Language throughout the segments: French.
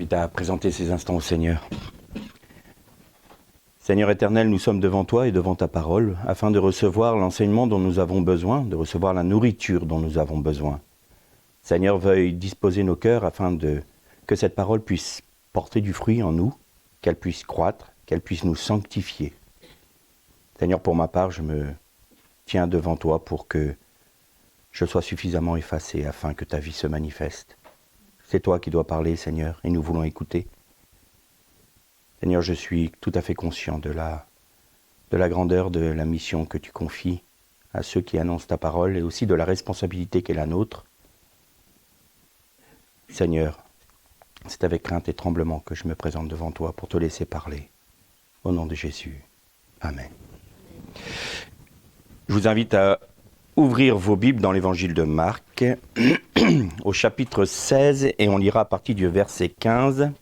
t'invite à présenter ces instants au Seigneur. Seigneur éternel, nous sommes devant toi et devant ta parole, afin de recevoir l'enseignement dont nous avons besoin, de recevoir la nourriture dont nous avons besoin. Seigneur, veuille disposer nos cœurs afin que cette parole puisse porter du fruit en nous, qu'elle puisse croître, qu'elle puisse nous sanctifier. Seigneur, pour ma part, je me tiens devant toi pour que je sois suffisamment effacé afin que ta vie se manifeste. C'est toi qui dois parler, Seigneur, et nous voulons écouter. Seigneur, je suis tout à fait conscient de la grandeur de la mission que tu confies à ceux qui annoncent ta parole et aussi de la responsabilité qu'est la nôtre. Seigneur, c'est avec crainte et tremblement que je me présente devant toi pour te laisser parler. Au nom de Jésus. Amen. Je vous invite à ouvrir vos Bibles dans l'évangile de Marc, au chapitre 16, et on lira à partir du verset 15.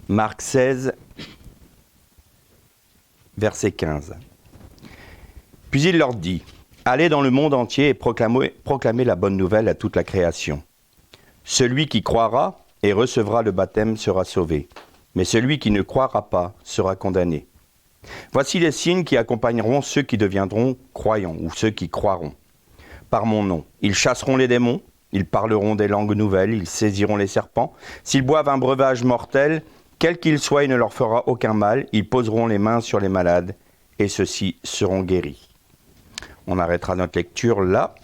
Marc 16, verset 15. Puis il leur dit, « Allez dans le monde entier et proclamez la bonne nouvelle à toute la création. Celui qui croira et recevra le baptême sera sauvé, mais celui qui ne croira pas sera condamné. Voici les signes qui accompagneront ceux qui deviendront croyants ou ceux qui croiront. Par mon nom, ils chasseront les démons, ils parleront des langues nouvelles, ils saisiront les serpents. S'ils boivent un breuvage mortel, quel qu'il soit, il ne leur fera aucun mal. Ils poseront les mains sur les malades et ceux-ci seront guéris. » On arrêtera notre lecture là.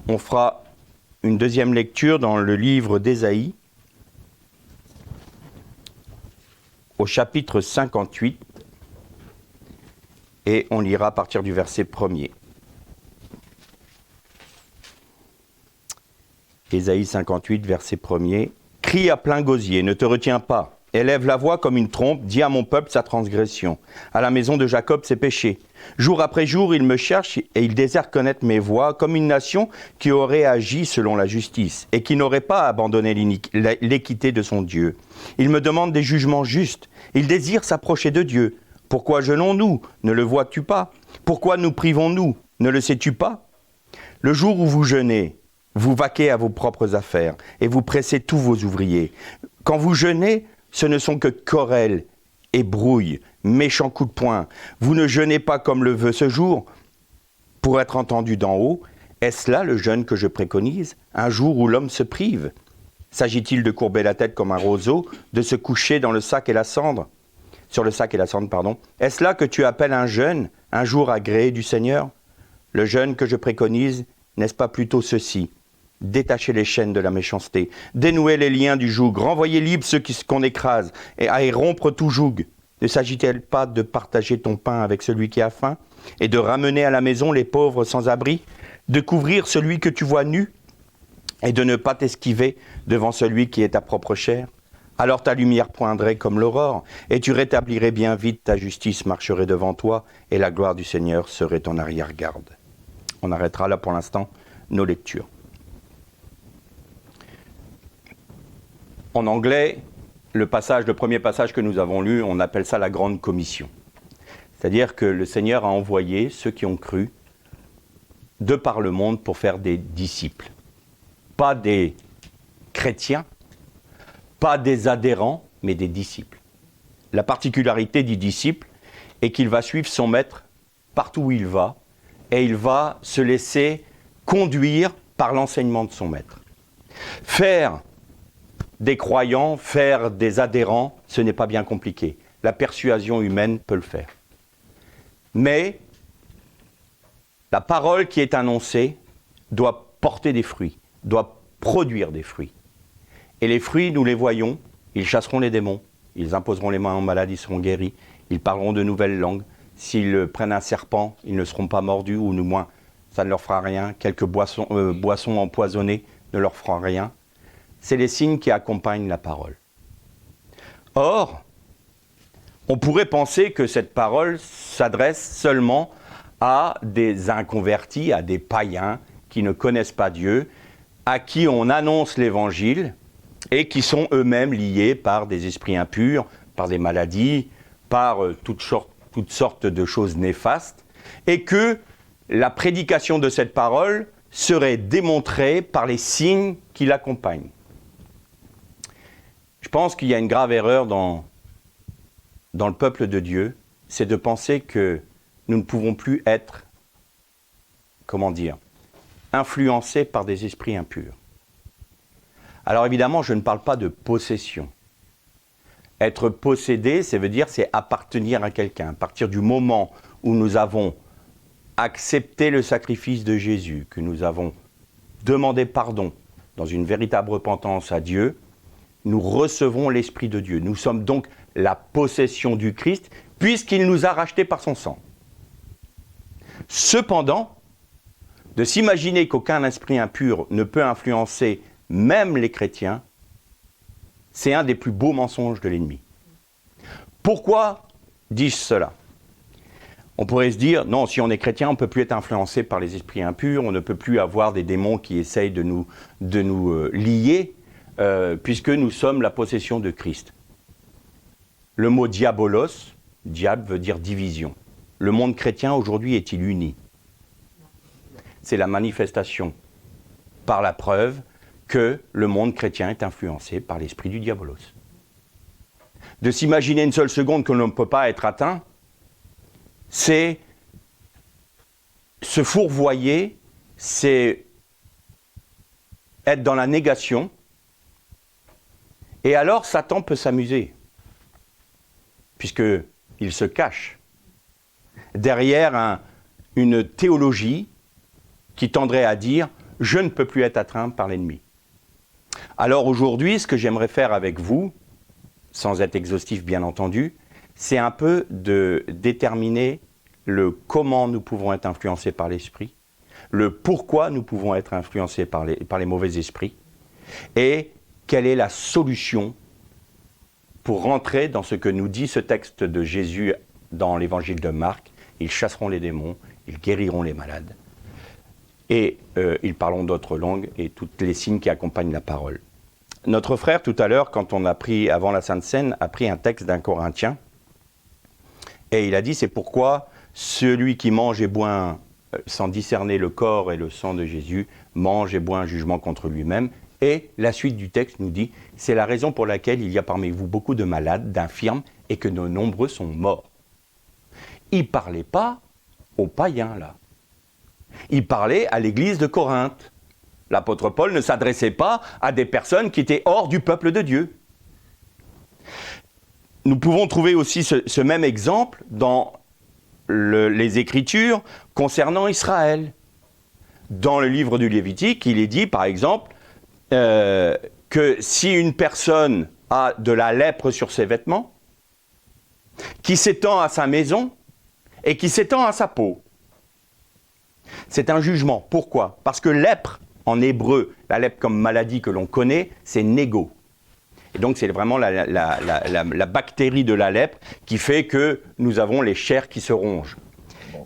On fera une deuxième lecture dans le livre d'Ésaïe, au chapitre 58, et on lira à partir du verset 1er. Ésaïe 58, verset 1er. « Crie à plein gosier, ne te retiens pas. Élève la voix comme une trompe, dis à mon peuple sa transgression, à la maison de Jacob ses péchés. Jour après jour, il me cherche et il désire connaître mes voies, comme une nation qui aurait agi selon la justice et qui n'aurait pas abandonné l'équité de son Dieu. Il me demande des jugements justes, il désire s'approcher de Dieu. Pourquoi jeûnons-nous? Ne le vois-tu pas? Pourquoi nous privons-nous? Ne le sais-tu pas? Le jour où vous jeûnez, vous vaquez à vos propres affaires et vous pressez tous vos ouvriers. Quand vous jeûnez, ce ne sont que querelles et brouilles, méchants coups de poing. Vous ne jeûnez pas comme le veut ce jour pour être entendu d'en haut. Est-ce là le jeûne que je préconise? Un jour où l'homme se prive? S'agit-il de courber la tête comme un roseau, de se coucher dans le sac et la cendre? Sur le sac et la cendre, pardon. Est-ce là que tu appelles un jeûne, un jour agréé du Seigneur? Le jeûne que je préconise, n'est-ce pas plutôt ceci? Détachez les chaînes de la méchanceté, dénouez les liens du joug, renvoyez libre ceux qu'on écrase, et rompre tout joug. Ne s'agit-il pas de partager ton pain avec celui qui a faim, et de ramener à la maison les pauvres sans abri, de couvrir celui que tu vois nu, et de ne pas t'esquiver devant celui qui est ta propre chair? Alors ta lumière poindrait comme l'aurore, et tu rétablirais bien vite ta justice marcherait devant toi, et la gloire du Seigneur serait ton arrière-garde. On arrêtera là pour l'instant nos lectures. En anglais, le premier passage que nous avons lu, on appelle ça la Grande Commission. C'est-à-dire que le Seigneur a envoyé ceux qui ont cru de par le monde pour faire des disciples. Pas des chrétiens, pas des adhérents, mais des disciples. La particularité du disciple est qu'il va suivre son maître partout où il va, et il va se laisser conduire par l'enseignement de son maître. Faire des croyants, faire des adhérents, ce n'est pas bien compliqué. La persuasion humaine peut le faire. Mais la parole qui est annoncée doit porter des fruits, doit produire des fruits. Et les fruits, nous les voyons, ils chasseront les démons, ils imposeront les mains aux malades, ils seront guéris, ils parleront de nouvelles langues. S'ils prennent un serpent, ils ne seront pas mordus, ou du moins, ça ne leur fera rien. Quelques boissons empoisonnées ne leur feront rien. C'est les signes qui accompagnent la parole. Or, on pourrait penser que cette parole s'adresse seulement à des inconvertis, à des païens qui ne connaissent pas Dieu, à qui on annonce l'évangile et qui sont eux-mêmes liés par des esprits impurs, par des maladies, par toutes sortes de choses néfastes, et que la prédication de cette parole serait démontrée par les signes qui l'accompagnent. Je pense qu'il y a une grave erreur dans le peuple de Dieu, c'est de penser que nous ne pouvons plus être, influencés par des esprits impurs. Alors évidemment, je ne parle pas de possession. Être possédé, ça veut dire c'est appartenir à quelqu'un. À partir du moment où nous avons accepté le sacrifice de Jésus, que nous avons demandé pardon dans une véritable repentance à Dieu, nous recevons l'Esprit de Dieu. Nous sommes donc la possession du Christ, puisqu'il nous a rachetés par son sang. Cependant, de s'imaginer qu'aucun esprit impur ne peut influencer même les chrétiens, c'est un des plus beaux mensonges de l'ennemi. Pourquoi dis-je cela ? On pourrait se dire, non, si on est chrétien, on ne peut plus être influencé par les esprits impurs, on ne peut plus avoir des démons qui essayent de nous lier, puisque nous sommes la possession de Christ. Le mot diabolos, diable veut dire division. Le monde chrétien aujourd'hui est-il uni ? C'est la manifestation, par la preuve, que le monde chrétien est influencé par l'esprit du diabolos. De s'imaginer une seule seconde que l'on ne peut pas être atteint, c'est se fourvoyer, c'est être dans la négation. Et alors Satan peut s'amuser, puisqu'il se cache derrière une théologie qui tendrait à dire « je ne peux plus être atteint par l'ennemi ». Alors aujourd'hui, ce que j'aimerais faire avec vous, sans être exhaustif bien entendu, c'est un peu de déterminer le comment nous pouvons être influencés par l'esprit, le pourquoi nous pouvons être influencés par les mauvais esprits, et quelle est la solution pour rentrer dans ce que nous dit ce texte de Jésus dans l'évangile de Marc. Ils chasseront les démons, ils guériront les malades, et ils parleront d'autres langues et tous les signes qui accompagnent la parole. Notre frère, tout à l'heure, quand on a pris, avant la Sainte Seine, a pris un texte d'un Corinthien, et il a dit, c'est pourquoi celui qui mange et boit sans discerner le corps et le sang de Jésus, mange et boit un jugement contre lui-même. Et la suite du texte nous dit, c'est la raison pour laquelle il y a parmi vous beaucoup de malades, d'infirmes, et que de nombreux sont morts. Il ne parlait pas aux païens, là. Il parlait à l'église de Corinthe. L'apôtre Paul ne s'adressait pas à des personnes qui étaient hors du peuple de Dieu. Nous pouvons trouver aussi ce même exemple dans les Écritures concernant Israël. Dans le livre du Lévitique, il est dit, par exemple, que si une personne a de la lèpre sur ses vêtements, qui s'étend à sa maison et qui s'étend à sa peau, c'est un jugement. Pourquoi ? Parce que lèpre, en hébreu, la lèpre comme maladie que l'on connaît, c'est négo. Et donc c'est vraiment la bactérie de la lèpre qui fait que nous avons les chairs qui se rongent.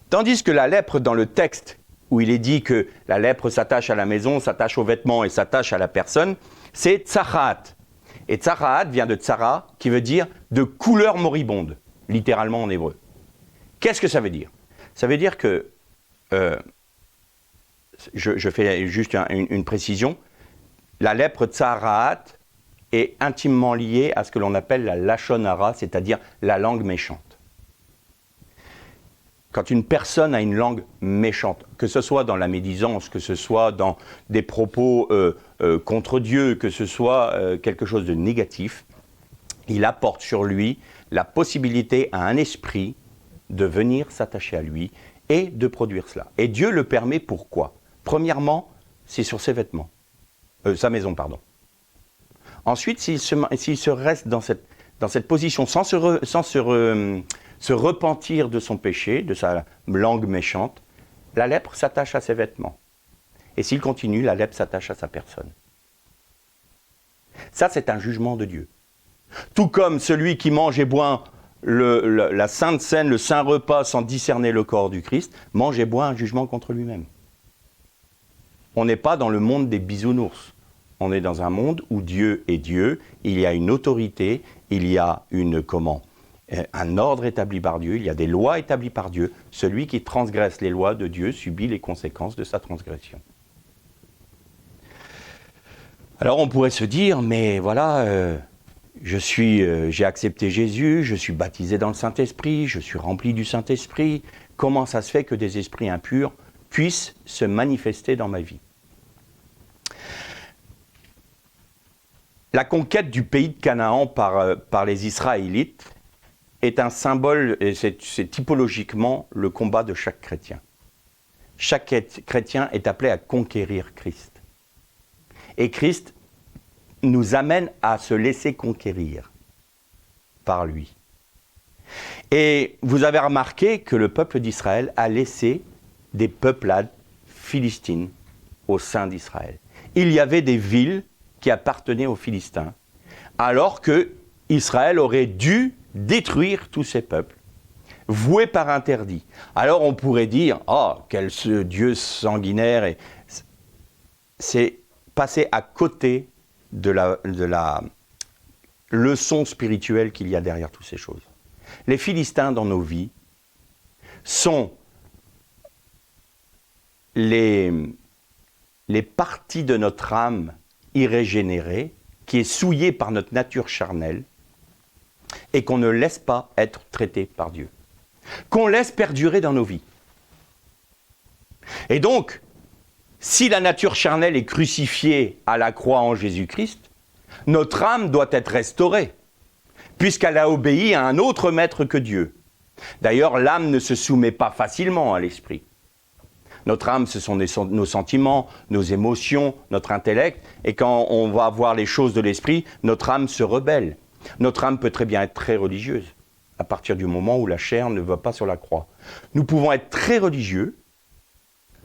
Tandis que la lèpre, dans le texte où il est dit que la lèpre s'attache à la maison, s'attache aux vêtements et s'attache à la personne, c'est tsarat. Et tsarat vient de tsara, qui veut dire de couleur moribonde, littéralement en hébreu. Qu'est-ce que ça veut dire ? Ça veut dire que, je fais juste une précision, la lèpre tsarat est intimement liée à ce que l'on appelle la lachon hara, c'est-à-dire la langue méchante. Quand une personne a une langue méchante, que ce soit dans la médisance, que ce soit dans des propos contre Dieu, que ce soit quelque chose de négatif, il apporte sur lui la possibilité à un esprit de venir s'attacher à lui et de produire cela. Et Dieu le permet pourquoi ? Premièrement, c'est sur ses vêtements, sa maison, pardon. Ensuite, s'il se reste dans cette position sans se repentir de son péché, de sa langue méchante, la lèpre s'attache à ses vêtements. Et s'il continue, la lèpre s'attache à sa personne. Ça, c'est un jugement de Dieu. Tout comme celui qui mange et boit la Sainte Seine, le Saint Repas, sans discerner le corps du Christ, mange et boit un jugement contre lui-même. On n'est pas dans le monde des bisounours. On est dans un monde où Dieu est Dieu, il y a une autorité, il y a un ordre établi par Dieu, il y a des lois établies par Dieu. Celui qui transgresse les lois de Dieu subit les conséquences de sa transgression. Alors on pourrait se dire, mais voilà, j'ai accepté Jésus, je suis baptisé dans le Saint-Esprit, je suis rempli du Saint-Esprit. Comment ça se fait que des esprits impurs puissent se manifester dans ma vie? La conquête du pays de Canaan par les Israélites est un symbole, et c'est typologiquement le combat de chaque chrétien. Chaque chrétien est appelé à conquérir Christ. Et Christ nous amène à se laisser conquérir par lui. Et vous avez remarqué que le peuple d'Israël a laissé des peuplades philistines au sein d'Israël. Il y avait des villes qui appartenaient aux Philistins, alors que Israël aurait dû détruire tous ces peuples, voués par interdit. Alors on pourrait dire, oh, quel ce Dieu sanguinaire, et c'est passer à côté de la leçon spirituelle qu'il y a derrière toutes ces choses. Les Philistins dans nos vies sont les parties de notre âme irrégénérée, qui est souillée par notre nature charnelle, et qu'on ne laisse pas être traité par Dieu. Qu'on laisse perdurer dans nos vies. Et donc, si la nature charnelle est crucifiée à la croix en Jésus-Christ, notre âme doit être restaurée, puisqu'elle a obéi à un autre maître que Dieu. D'ailleurs, l'âme ne se soumet pas facilement à l'esprit. Notre âme, ce sont nos sentiments, nos émotions, notre intellect, et quand on va voir les choses de l'esprit, notre âme se rebelle. Notre âme peut très bien être très religieuse, à partir du moment où la chair ne va pas sur la croix. Nous pouvons être très religieux,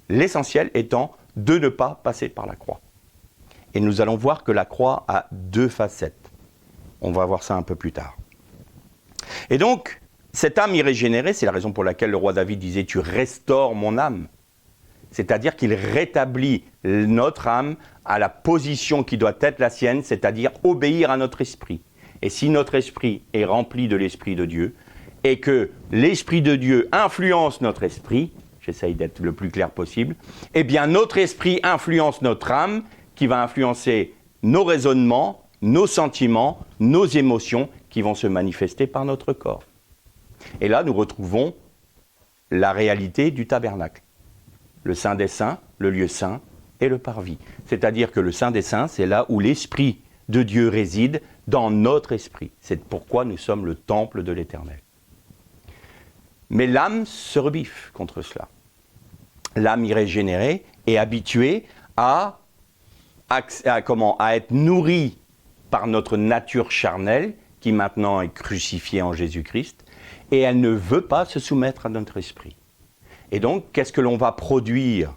l'essentiel étant de ne pas passer par la croix. Et nous allons voir que la croix a deux facettes. On va voir ça un peu plus tard. Et donc, cette âme irrégénérée, c'est la raison pour laquelle le roi David disait « Tu restaures mon âme ». C'est-à-dire qu'il rétablit notre âme à la position qui doit être la sienne, c'est-à-dire obéir à notre esprit. Et si notre esprit est rempli de l'Esprit de Dieu, et que l'Esprit de Dieu influence notre esprit, j'essaye d'être le plus clair possible, eh bien notre esprit influence notre âme, qui va influencer nos raisonnements, nos sentiments, nos émotions, qui vont se manifester par notre corps. Et là, nous retrouvons la réalité du tabernacle. Le Saint des Saints, le lieu saint et le parvis. C'est-à-dire que le Saint des Saints, c'est là où l'Esprit de Dieu réside dans notre esprit. C'est pourquoi nous sommes le temple de l'Éternel. Mais l'âme se rebiffe contre cela. L'âme irrégénérée est habituée à être nourrie par notre nature charnelle, qui maintenant est crucifiée en Jésus-Christ, et elle ne veut pas se soumettre à notre esprit. Et donc, qu'est-ce que l'on va produire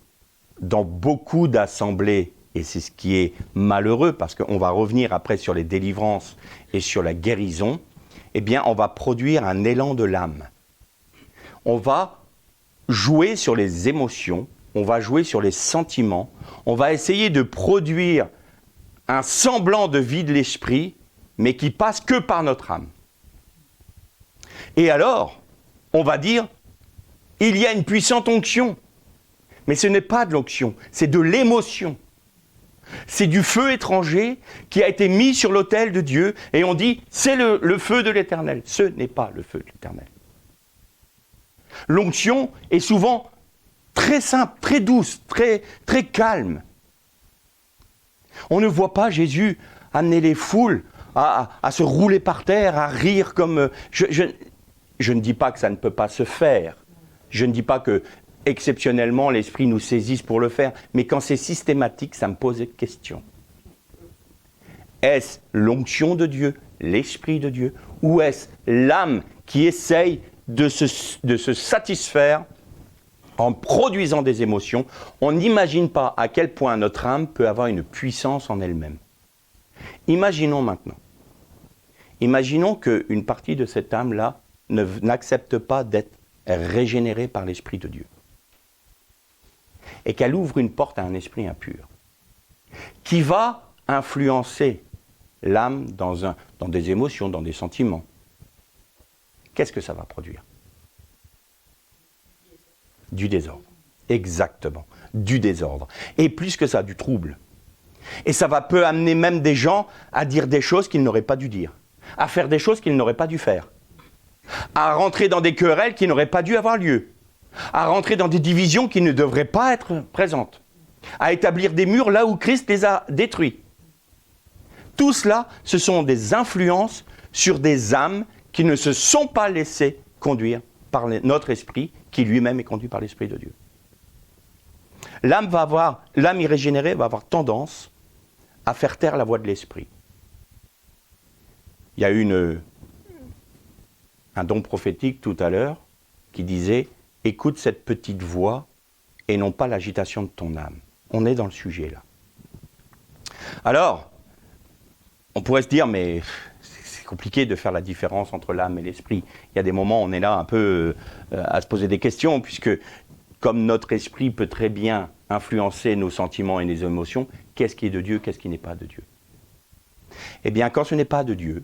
dans beaucoup d'assemblées, et c'est ce qui est malheureux, parce qu'on va revenir après sur les délivrances et sur la guérison, eh bien, on va produire un élan de l'âme. On va jouer sur les émotions, on va jouer sur les sentiments, on va essayer de produire un semblant de vie de l'esprit, mais qui passe que par notre âme. Et alors, on va dire, il y a une puissante onction. Mais ce n'est pas de l'onction, c'est de l'émotion. C'est du feu étranger qui a été mis sur l'autel de Dieu et on dit, c'est le feu de l'Éternel. Ce n'est pas le feu de l'Éternel. L'onction est souvent très simple, très douce, très, très calme. On ne voit pas Jésus amener les foules à se rouler par terre, à rire comme... Je ne dis pas que ça ne peut pas se faire. Je ne dis pas que, exceptionnellement, l'Esprit nous saisisse pour le faire. Mais quand c'est systématique, ça me pose des questions. Est-ce l'onction de Dieu, l'Esprit de Dieu, ou est-ce l'âme qui essaye de se satisfaire en produisant des émotions? On n'imagine pas à quel point notre âme peut avoir une puissance en elle-même. Imaginons maintenant. Imaginons qu'une partie de cette âme-là n'accepte pas d'être régénérée par l'Esprit de Dieu. Et qu'elle ouvre une porte à un esprit impur, qui va influencer l'âme dans des émotions, dans des sentiments. Qu'est-ce que ça va produire? Du désordre. Exactement. Du désordre. Et plus que ça, du trouble. Et ça peut amener même des gens à dire des choses qu'ils n'auraient pas dû dire, à faire des choses qu'ils n'auraient pas dû faire, à rentrer dans des querelles qui n'auraient pas dû avoir lieu, à rentrer dans des divisions qui ne devraient pas être présentes, à établir des murs là où Christ les a détruits. Tout cela, ce sont des influences sur des âmes qui ne se sont pas laissées conduire par notre esprit, qui lui-même est conduit par l'Esprit de Dieu. L'âme irrégénérée va avoir tendance à faire taire la voix de l'Esprit. Il y a eu un don prophétique tout à l'heure qui disait « Écoute cette petite voix et non pas l'agitation de ton âme ». On est dans le sujet là. Alors, on pourrait se dire, mais c'est compliqué de faire la différence entre l'âme et l'esprit. Il y a des moments où on est là un peu à se poser des questions, puisque comme notre esprit peut très bien influencer nos sentiments et nos émotions, qu'est-ce qui est de Dieu, qu'est-ce qui n'est pas de Dieu? Eh bien, quand ce n'est pas de Dieu,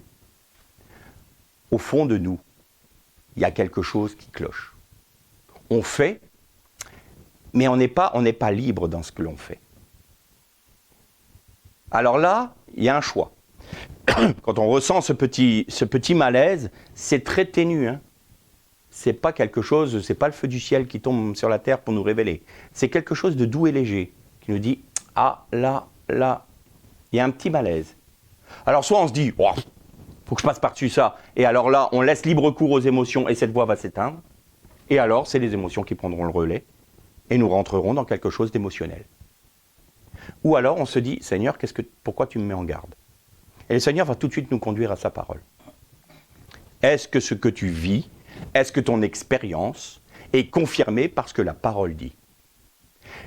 au fond de nous, il y a quelque chose qui cloche. On fait, mais on n'est pas libre dans ce que l'on fait. Alors là, il y a un choix. Quand on ressent ce petit malaise, c'est très ténu. C'est pas quelque chose, c'est pas le feu du ciel qui tombe sur la terre pour nous révéler. C'est quelque chose de doux et léger qui nous dit « Ah, là, il y a un petit malaise ». Alors soit on se dit oh, « Faut que je passe par-dessus ça ». Et alors là, on laisse libre cours aux émotions et cette voix va s'éteindre. Et alors, c'est les émotions qui prendront le relais et nous rentrerons dans quelque chose d'émotionnel. Ou alors, on se dit « Seigneur, pourquoi tu me mets en garde ?» Et le Seigneur va tout de suite nous conduire à sa parole. Est-ce que ce que tu vis, est-ce que ton expérience est confirmée par ce que la parole dit?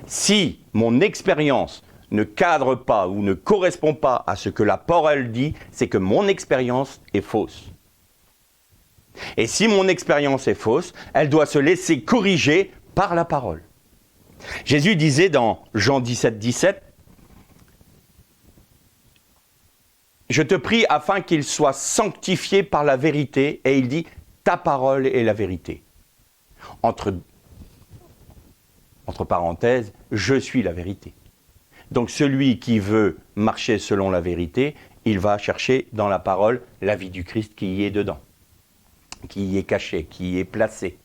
Si mon expérience ne cadre pas ou ne correspond pas à ce que la parole dit, c'est que mon expérience est fausse. Et si mon expérience est fausse, elle doit se laisser corriger par la parole. Jésus disait dans Jean 17, 17, « Je te prie afin qu'ils soient sanctifiés par la vérité. » Et il dit, « Ta parole est la vérité. » Entre parenthèses, « Je suis la vérité. » Donc celui qui veut marcher selon la vérité, il va chercher dans la parole la vie du Christ qui y est dedans, qui y est caché, qui y est placé.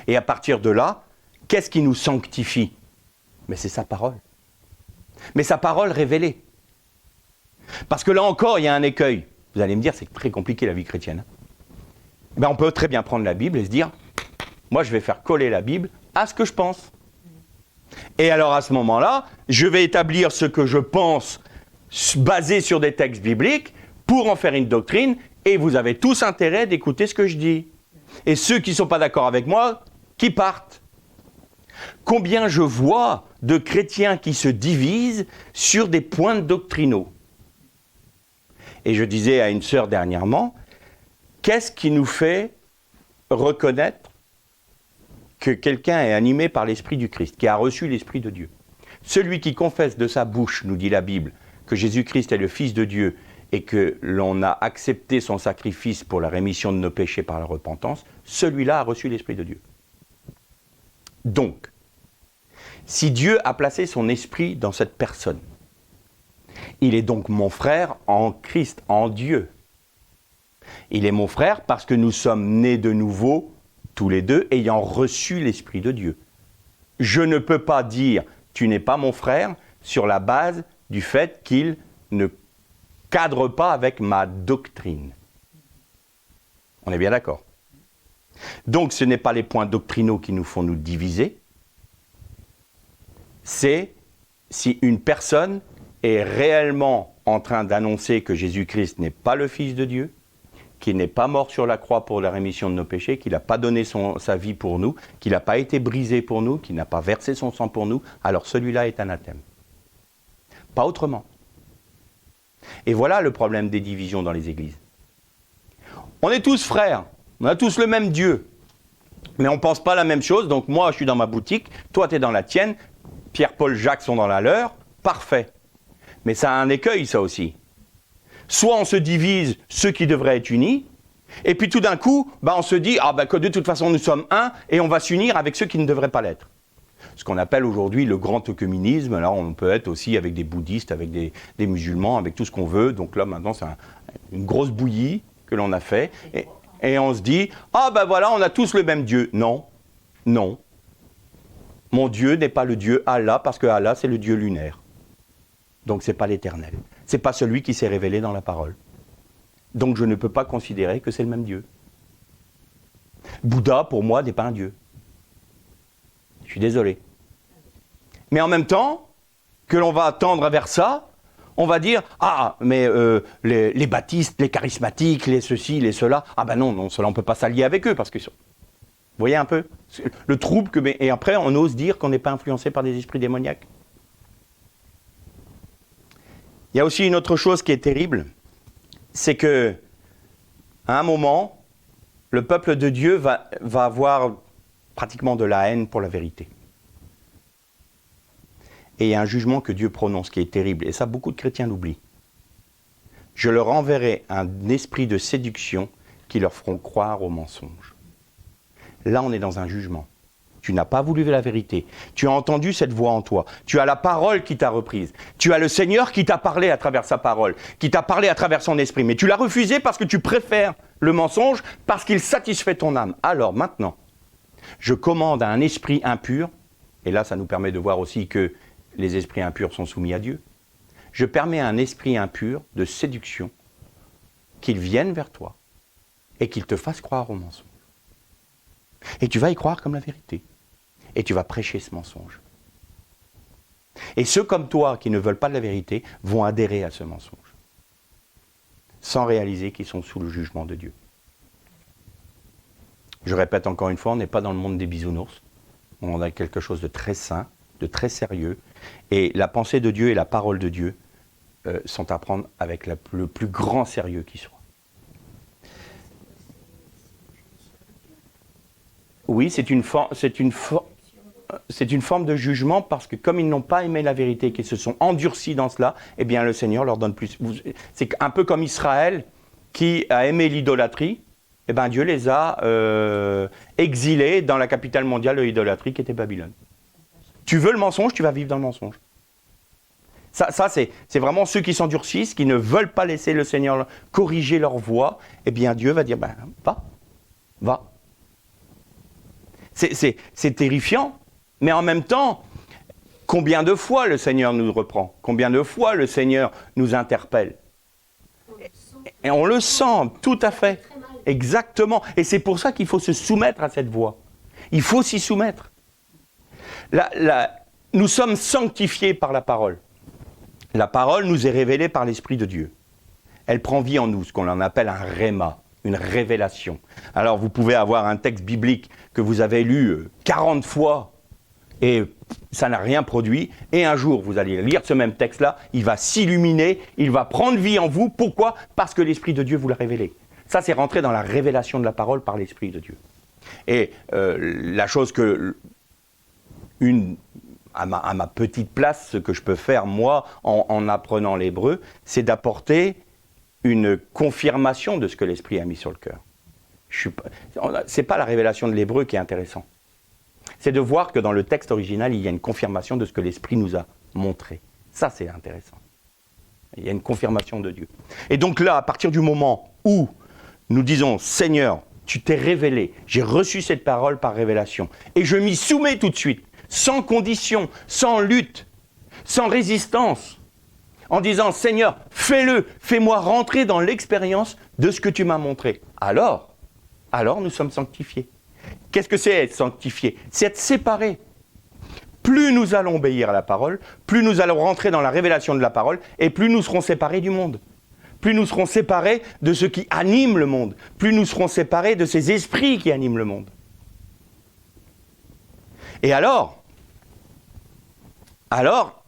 Et à partir de là, qu'est-ce qui nous sanctifie? Mais c'est sa parole. Mais sa parole révélée. Parce que là encore, il y a un écueil. Vous allez me dire, c'est très compliqué la vie chrétienne. Ben, on peut très bien prendre la Bible et se dire, moi je vais faire coller la Bible à ce que je pense. Et alors à ce moment-là, je vais établir ce que je pense basé sur des textes bibliques pour en faire une doctrine et vous avez tous intérêt d'écouter ce que je dis. Et ceux qui ne sont pas d'accord avec moi, qui partent. Combien je vois de chrétiens qui se divisent sur des points doctrinaux. Et je disais à une sœur dernièrement, qu'est-ce qui nous fait reconnaître que quelqu'un est animé par l'Esprit du Christ, qui a reçu l'Esprit de Dieu? Celui qui confesse de sa bouche, nous dit la Bible, que Jésus-Christ est le Fils de Dieu et que l'on a accepté son sacrifice pour la rémission de nos péchés par la repentance, celui-là a reçu l'Esprit de Dieu. Donc, si Dieu a placé son Esprit dans cette personne, il est donc mon frère en Christ, en Dieu. Il est mon frère parce que nous sommes nés de nouveau, tous les deux, ayant reçu l'Esprit de Dieu. Je ne peux pas dire « tu n'es pas mon frère » sur la base du fait qu'il ne cadre pas avec ma doctrine. On est bien d'accord? Donc ce n'est pas les points doctrinaux qui nous font nous diviser, c'est si une personne est réellement en train d'annoncer que Jésus-Christ n'est pas le Fils de Dieu, qu'il n'est pas mort sur la croix pour la rémission de nos péchés, qu'il n'a pas donné sa vie pour nous, qu'il n'a pas été brisé pour nous, qu'il n'a pas versé son sang pour nous, alors celui-là est anathème. Pas autrement. Et voilà le problème des divisions dans les églises. On est tous frères, on a tous le même Dieu, mais on ne pense pas la même chose, donc moi je suis dans ma boutique, toi tu es dans la tienne, Pierre, Paul, Jacques sont dans la leur, parfait. Mais ça a un écueil, ça aussi. Soit on se divise ceux qui devraient être unis, et puis tout d'un coup, on se dit que de toute façon nous sommes un, et on va s'unir avec ceux qui ne devraient pas l'être. ce qu'on appelle aujourd'hui le grand œcuménisme. Alors on peut être aussi avec des bouddhistes, avec des musulmans, avec tout ce qu'on veut. Donc là maintenant c'est une grosse bouillie que l'on a fait. Et on se dit, ah ben voilà, on a tous le même Dieu. Non, non. Mon Dieu n'est pas le Dieu Allah, parce que Allah c'est le Dieu lunaire. Donc c'est pas l'éternel. C'est pas celui qui s'est révélé dans la parole. Donc je ne peux pas considérer que c'est le même Dieu. Bouddha, pour moi, n'est pas un Dieu. Je suis désolé. Mais en même temps, que l'on va tendre vers ça, on va dire, ah, mais les baptistes, les charismatiques, les ceci, les cela, ah ben non, cela on ne peut pas s'allier avec eux, parce que... Vous voyez un peu le trouble que... Et après, on ose dire qu'on n'est pas influencé par des esprits démoniaques. Il y a aussi une autre chose qui est terrible, c'est que, à un moment, le peuple de Dieu va avoir pratiquement de la haine pour la vérité. Et il y a un jugement que Dieu prononce qui est terrible, et ça beaucoup de chrétiens l'oublient. Je leur enverrai un esprit de séduction qui leur feront croire au mensonge. Là, on est dans un jugement. Tu n'as pas voulu la vérité. Tu as entendu cette voix en toi. Tu as la parole qui t'a reprise. Tu as le Seigneur qui t'a parlé à travers sa parole, qui t'a parlé à travers son esprit. Mais tu l'as refusé parce que tu préfères le mensonge, parce qu'il satisfait ton âme. Alors maintenant, je commande à un esprit impur, et là ça nous permet de voir aussi que les esprits impurs sont soumis à Dieu. Je permets à un esprit impur de séduction qu'il vienne vers toi et qu'il te fasse croire au mensonge. Et tu vas y croire comme la vérité. Et tu vas prêcher ce mensonge. Et ceux comme toi qui ne veulent pas de la vérité vont adhérer à ce mensonge, sans réaliser qu'ils sont sous le jugement de Dieu. Je répète encore une fois, on n'est pas dans le monde des bisounours. On a quelque chose de très sain, de très sérieux. Et la pensée de Dieu et la parole de Dieu sont à prendre avec le plus grand sérieux qui soit. Oui, c'est une forme de jugement parce que comme ils n'ont pas aimé la vérité, qu'ils se sont endurcis dans cela, eh bien le Seigneur leur donne plus. C'est un peu comme Israël qui a aimé l'idolâtrie, eh bien Dieu les a exilés dans la capitale mondiale de l'idolâtrie qui était Babylone. Tu veux le mensonge, tu vas vivre dans le mensonge. Ça c'est vraiment ceux qui s'endurcissent, qui ne veulent pas laisser le Seigneur corriger leur voie, eh bien Dieu va dire, ben va. C'est terrifiant, mais en même temps, combien de fois le Seigneur nous reprend? Combien de fois le Seigneur nous interpelle? Et on le sent, tout à fait. Exactement. Et c'est pour ça qu'il faut se soumettre à cette voie. Il faut s'y soumettre. Nous sommes sanctifiés par la parole. La parole nous est révélée par l'Esprit de Dieu. Elle prend vie en nous, ce qu'on en appelle un réma. Une révélation. Alors vous pouvez avoir un texte biblique que vous avez lu 40 fois et ça n'a rien produit. Et un jour, vous allez lire ce même texte-là, il va s'illuminer, il va prendre vie en vous. Pourquoi? Parce que l'Esprit de Dieu vous l'a révélé. Ça, c'est rentrer dans la révélation de la parole par l'Esprit de Dieu. Et la chose que, à ma petite place, ce que je peux faire, moi, en apprenant l'hébreu, c'est d'apporter une confirmation de ce que l'Esprit a mis sur le cœur. C'est pas la révélation de l'hébreu qui est intéressant. C'est de voir que dans le texte original, il y a une confirmation de ce que l'Esprit nous a montré. Ça, c'est intéressant. Il y a une confirmation de Dieu. Et donc là, à partir du moment où nous disons, Seigneur, tu t'es révélé, j'ai reçu cette parole par révélation, et je m'y soumets tout de suite, sans condition, sans lutte, sans résistance, en disant, Seigneur, fais-le, fais-moi rentrer dans l'expérience de ce que tu m'as montré. Alors nous sommes sanctifiés. Qu'est-ce que c'est être sanctifié? C'est être séparé. Plus nous allons obéir à la parole, plus nous allons rentrer dans la révélation de la parole, et plus nous serons séparés du monde. Plus nous serons séparés de ce qui anime le monde. Plus nous serons séparés de ces esprits qui animent le monde. Et alors,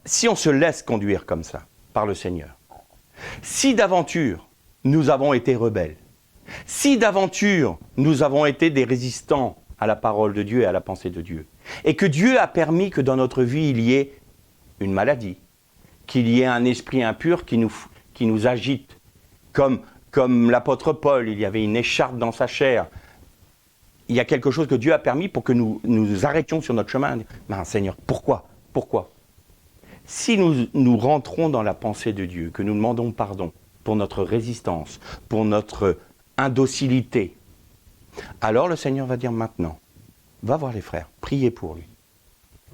si on se laisse conduire comme ça, par le Seigneur. Si d'aventure nous avons été rebelles, si d'aventure nous avons été des résistants à la parole de Dieu et à la pensée de Dieu, et que Dieu a permis que dans notre vie il y ait une maladie, qu'il y ait un esprit impur qui nous agite, comme l'apôtre Paul, il y avait une écharpe dans sa chair, il y a quelque chose que Dieu a permis pour que nous nous arrêtions sur notre chemin. Mais Seigneur, pourquoi? Pourquoi? Si nous rentrons dans la pensée de Dieu, que nous demandons pardon pour notre résistance, pour notre indocilité, alors le Seigneur va dire maintenant, va voir les frères, priez pour lui.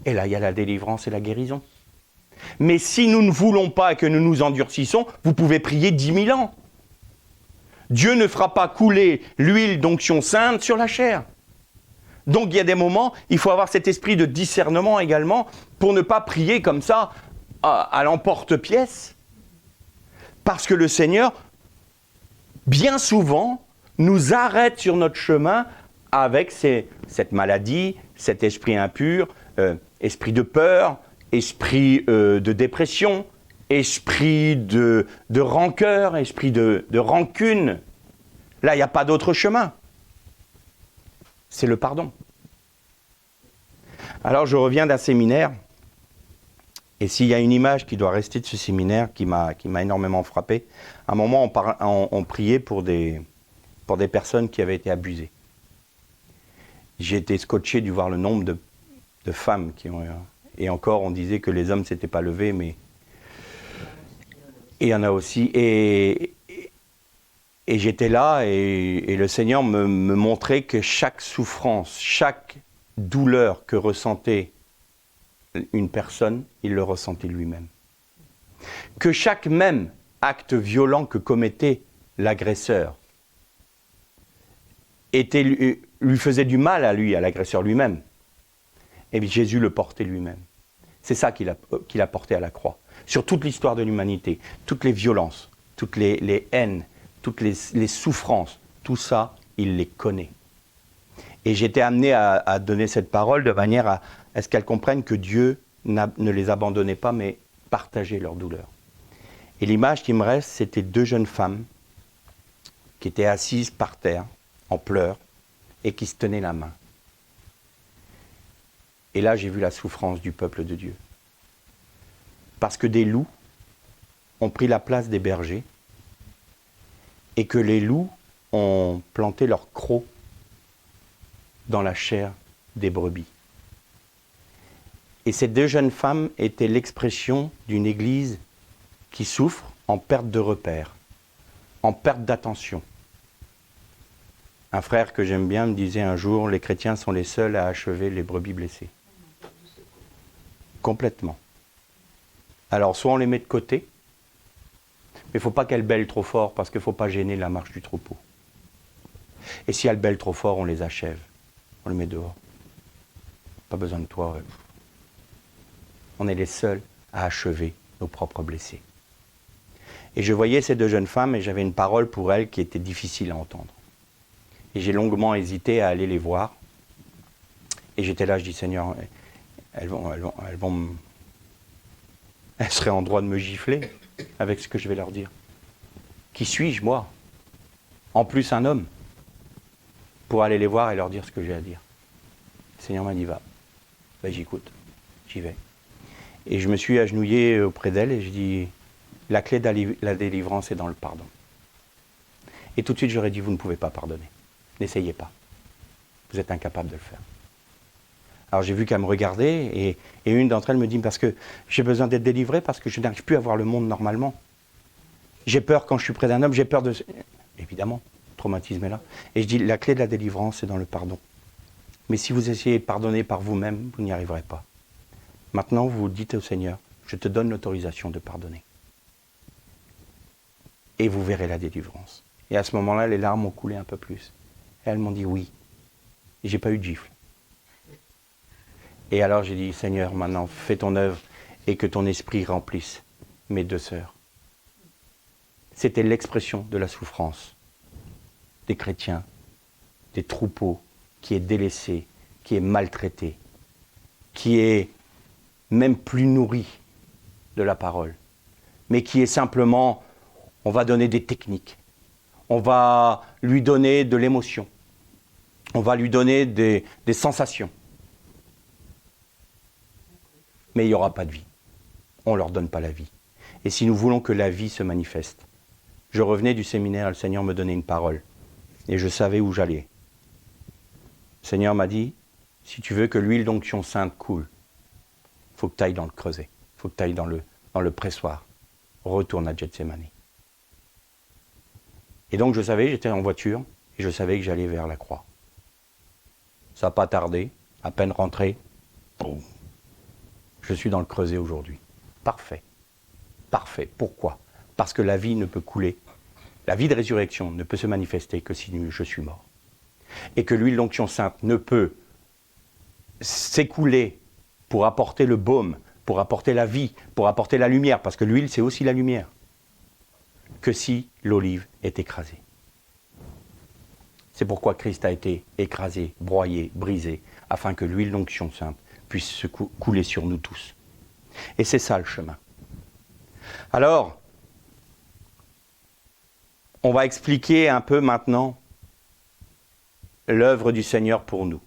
Et là, il y a la délivrance et la guérison. Mais si nous ne voulons pas et que nous nous endurcissons, vous pouvez prier 10 000 ans. Dieu ne fera pas couler l'huile d'onction sainte sur la chair. Donc il y a des moments, il faut avoir cet esprit de discernement également pour ne pas prier comme ça à l'emporte-pièce. Parce que le Seigneur, bien souvent, nous arrête sur notre chemin avec cette maladie, cet esprit impur, esprit de peur, esprit de dépression, esprit de rancœur, esprit de rancune. Là, il n'y a pas d'autre chemin. C'est le pardon. Alors, je reviens d'un séminaire, et s'il y a une image qui doit rester de ce séminaire qui m'a énormément frappé, à un moment, on priait pour des personnes qui avaient été abusées. J'ai été scotché de voir le nombre de femmes qui ont... Et encore, on disait que les hommes ne s'étaient pas levés, mais... Et il y en a aussi. Et j'étais là, et le Seigneur me montrait que chaque souffrance, chaque douleur que ressentait une personne, il le ressentait lui-même. Que chaque même acte violent que commettait l'agresseur lui faisait du mal à lui, à l'agresseur lui-même. Et bien Jésus le portait lui-même. C'est ça qu'il a porté à la croix. Sur toute l'histoire de l'humanité, toutes les violences, toutes les haines, toutes les souffrances, tout ça, il les connaît. Et j'étais amené à donner cette parole de manière à ce qu'elles comprennent que Dieu ne les abandonnait pas, mais partageait leur douleur. Et l'image qui me reste, c'était 2 jeunes femmes qui étaient assises par terre, en pleurs, et qui se tenaient la main. Et là, j'ai vu la souffrance du peuple de Dieu. Parce que des loups ont pris la place des bergers, et que les loups ont planté leurs crocs dans la chair des brebis. Et ces 2 jeunes femmes étaient l'expression d'une église qui souffre en perte de repères, en perte d'attention. Un frère que j'aime bien me disait un jour, les chrétiens sont les seuls à achever les brebis blessées. Complètement. Alors soit on les met de côté, mais il ne faut pas qu'elles bêlent trop fort parce qu'il ne faut pas gêner la marche du troupeau. Et si elles bêlent trop fort, on les achève. On les met dehors. Pas besoin de toi. On est les seuls à achever nos propres blessés. Et je voyais ces 2 jeunes femmes et j'avais une parole pour elles qui était difficile à entendre. Et j'ai longuement hésité à aller les voir. Et j'étais là, je dis Seigneur, elles seraient en droit de me gifler avec ce que je vais leur dire. Qui suis-je, moi? En plus un homme, pour aller les voir et leur dire ce que j'ai à dire. Le Seigneur m'a dit, va. Ben, j'écoute, j'y vais. Et je me suis agenouillé auprès d'elle et je dis, la clé de la délivrance est dans le pardon. Et tout de suite, j'aurais dit, vous ne pouvez pas pardonner. N'essayez pas. Vous êtes incapable de le faire. Alors j'ai vu qu'elle me regardait et une d'entre elles me dit, parce que j'ai besoin d'être délivrée, parce que je n'arrive plus à voir le monde normalement. J'ai peur quand je suis près d'un homme, j'ai peur de... Évidemment, le traumatisme est là. Et je dis, la clé de la délivrance, c'est dans le pardon. Mais si vous essayez de pardonner par vous-même, vous n'y arriverez pas. Maintenant, vous dites au Seigneur, je te donne l'autorisation de pardonner. Et vous verrez la délivrance. Et à ce moment-là, les larmes ont coulé un peu plus. Et elles m'ont dit oui. Et j'ai pas eu de gifle. Et alors j'ai dit, Seigneur, maintenant, fais ton œuvre et que ton esprit remplisse mes 2 sœurs. C'était l'expression de la souffrance des chrétiens, des troupeaux qui est délaissé, qui est maltraité, qui est même plus nourri de la parole, mais qui est simplement, on va donner des techniques, on va lui donner de l'émotion, on va lui donner des sensations. Mais il n'y aura pas de vie. On ne leur donne pas la vie. Et si nous voulons que la vie se manifeste, je revenais du séminaire, le Seigneur me donnait une parole. Et je savais où j'allais. Le Seigneur m'a dit, si tu veux que l'huile d'onction sainte coule, il faut que tu ailles dans le creuset, il faut que tu ailles dans le pressoir. Retourne à Gethsémani. Et donc je savais, j'étais en voiture, et je savais que j'allais vers la croix. Ça n'a pas tardé, à peine rentré, boum. Je suis dans le creuset aujourd'hui. Parfait. Parfait. Pourquoi ? Parce que la vie ne peut couler. La vie de résurrection ne peut se manifester que si je suis mort. Et que l'huile d'onction sainte ne peut s'écouler pour apporter le baume, pour apporter la vie, pour apporter la lumière, parce que l'huile c'est aussi la lumière, que si l'olive est écrasée. C'est pourquoi Christ a été écrasé, broyé, brisé, afin que l'huile d'onction sainte puisse se couler sur nous tous. Et c'est ça le chemin. Alors, on va expliquer un peu maintenant l'œuvre du Seigneur pour nous.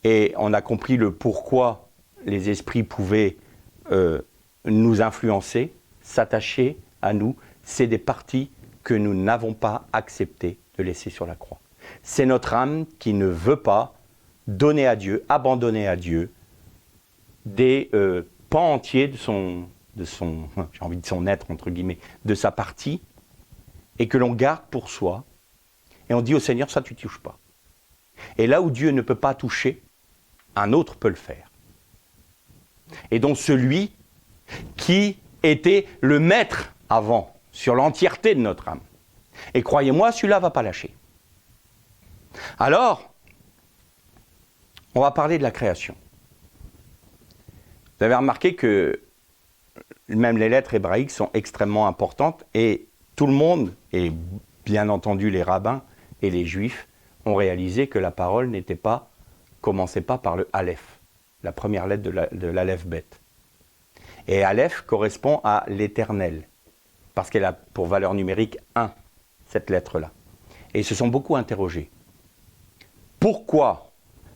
Et on a compris le pourquoi les esprits pouvaient nous influencer, s'attacher à nous. C'est des parties que nous n'avons pas accepté de laisser sur la croix. C'est notre âme qui ne veut pas donner à Dieu, abandonner à Dieu des pans entiers de son j'ai envie de son être, entre guillemets, de sa partie, et que l'on garde pour soi, et on dit au Seigneur, ça tu ne touches pas. Et là où Dieu ne peut pas toucher, un autre peut le faire. Et donc celui qui était le maître avant, sur l'entièreté de notre âme. Et croyez-moi, celui-là ne va pas lâcher. Alors, on va parler de la création. Vous avez remarqué que même les lettres hébraïques sont extrêmement importantes et tout le monde, et bien entendu les rabbins et les juifs, ont réalisé que la parole commençait pas par le Aleph, la première lettre de l'Aleph bête. Et Aleph correspond à l'éternel, parce qu'elle a pour valeur numérique 1, cette lettre-là. Et ils se sont beaucoup interrogés. Pourquoi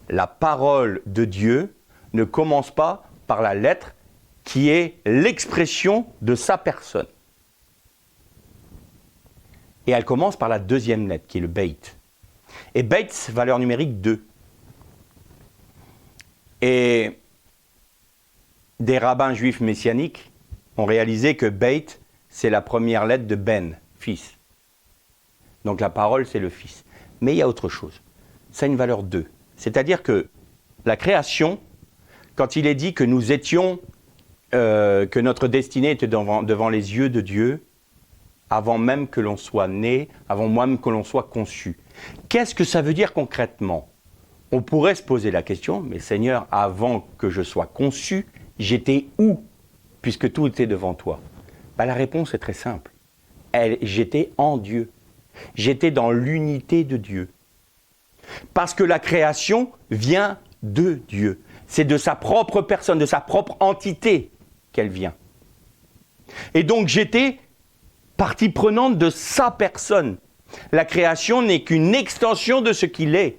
la parole de Dieu ne commence pas par la lettre qui est l'expression de sa personne? Et elle commence par la deuxième lettre, qui est le Beit. Et Beit, valeur numérique 2. Et des rabbins juifs messianiques ont réalisé que Beit, c'est la première lettre de Ben, fils. Donc la parole, c'est le fils. Mais il y a autre chose. Ça a une valeur 2. C'est-à-dire que la création, quand il est dit que nous étions, que notre destinée était devant les yeux de Dieu, avant même que l'on soit né, avant même que l'on soit conçu. Qu'est-ce que ça veut dire concrètement ? On pourrait se poser la question, mais Seigneur, avant que je sois conçu, j'étais où, puisque tout était devant toi ? La réponse est très simple. J'étais en Dieu. J'étais dans l'unité de Dieu. Parce que la création vient de Dieu. C'est de sa propre personne, de sa propre entité qu'elle vient. Et donc j'étais partie prenante de sa personne. La création n'est qu'une extension de ce qu'il est.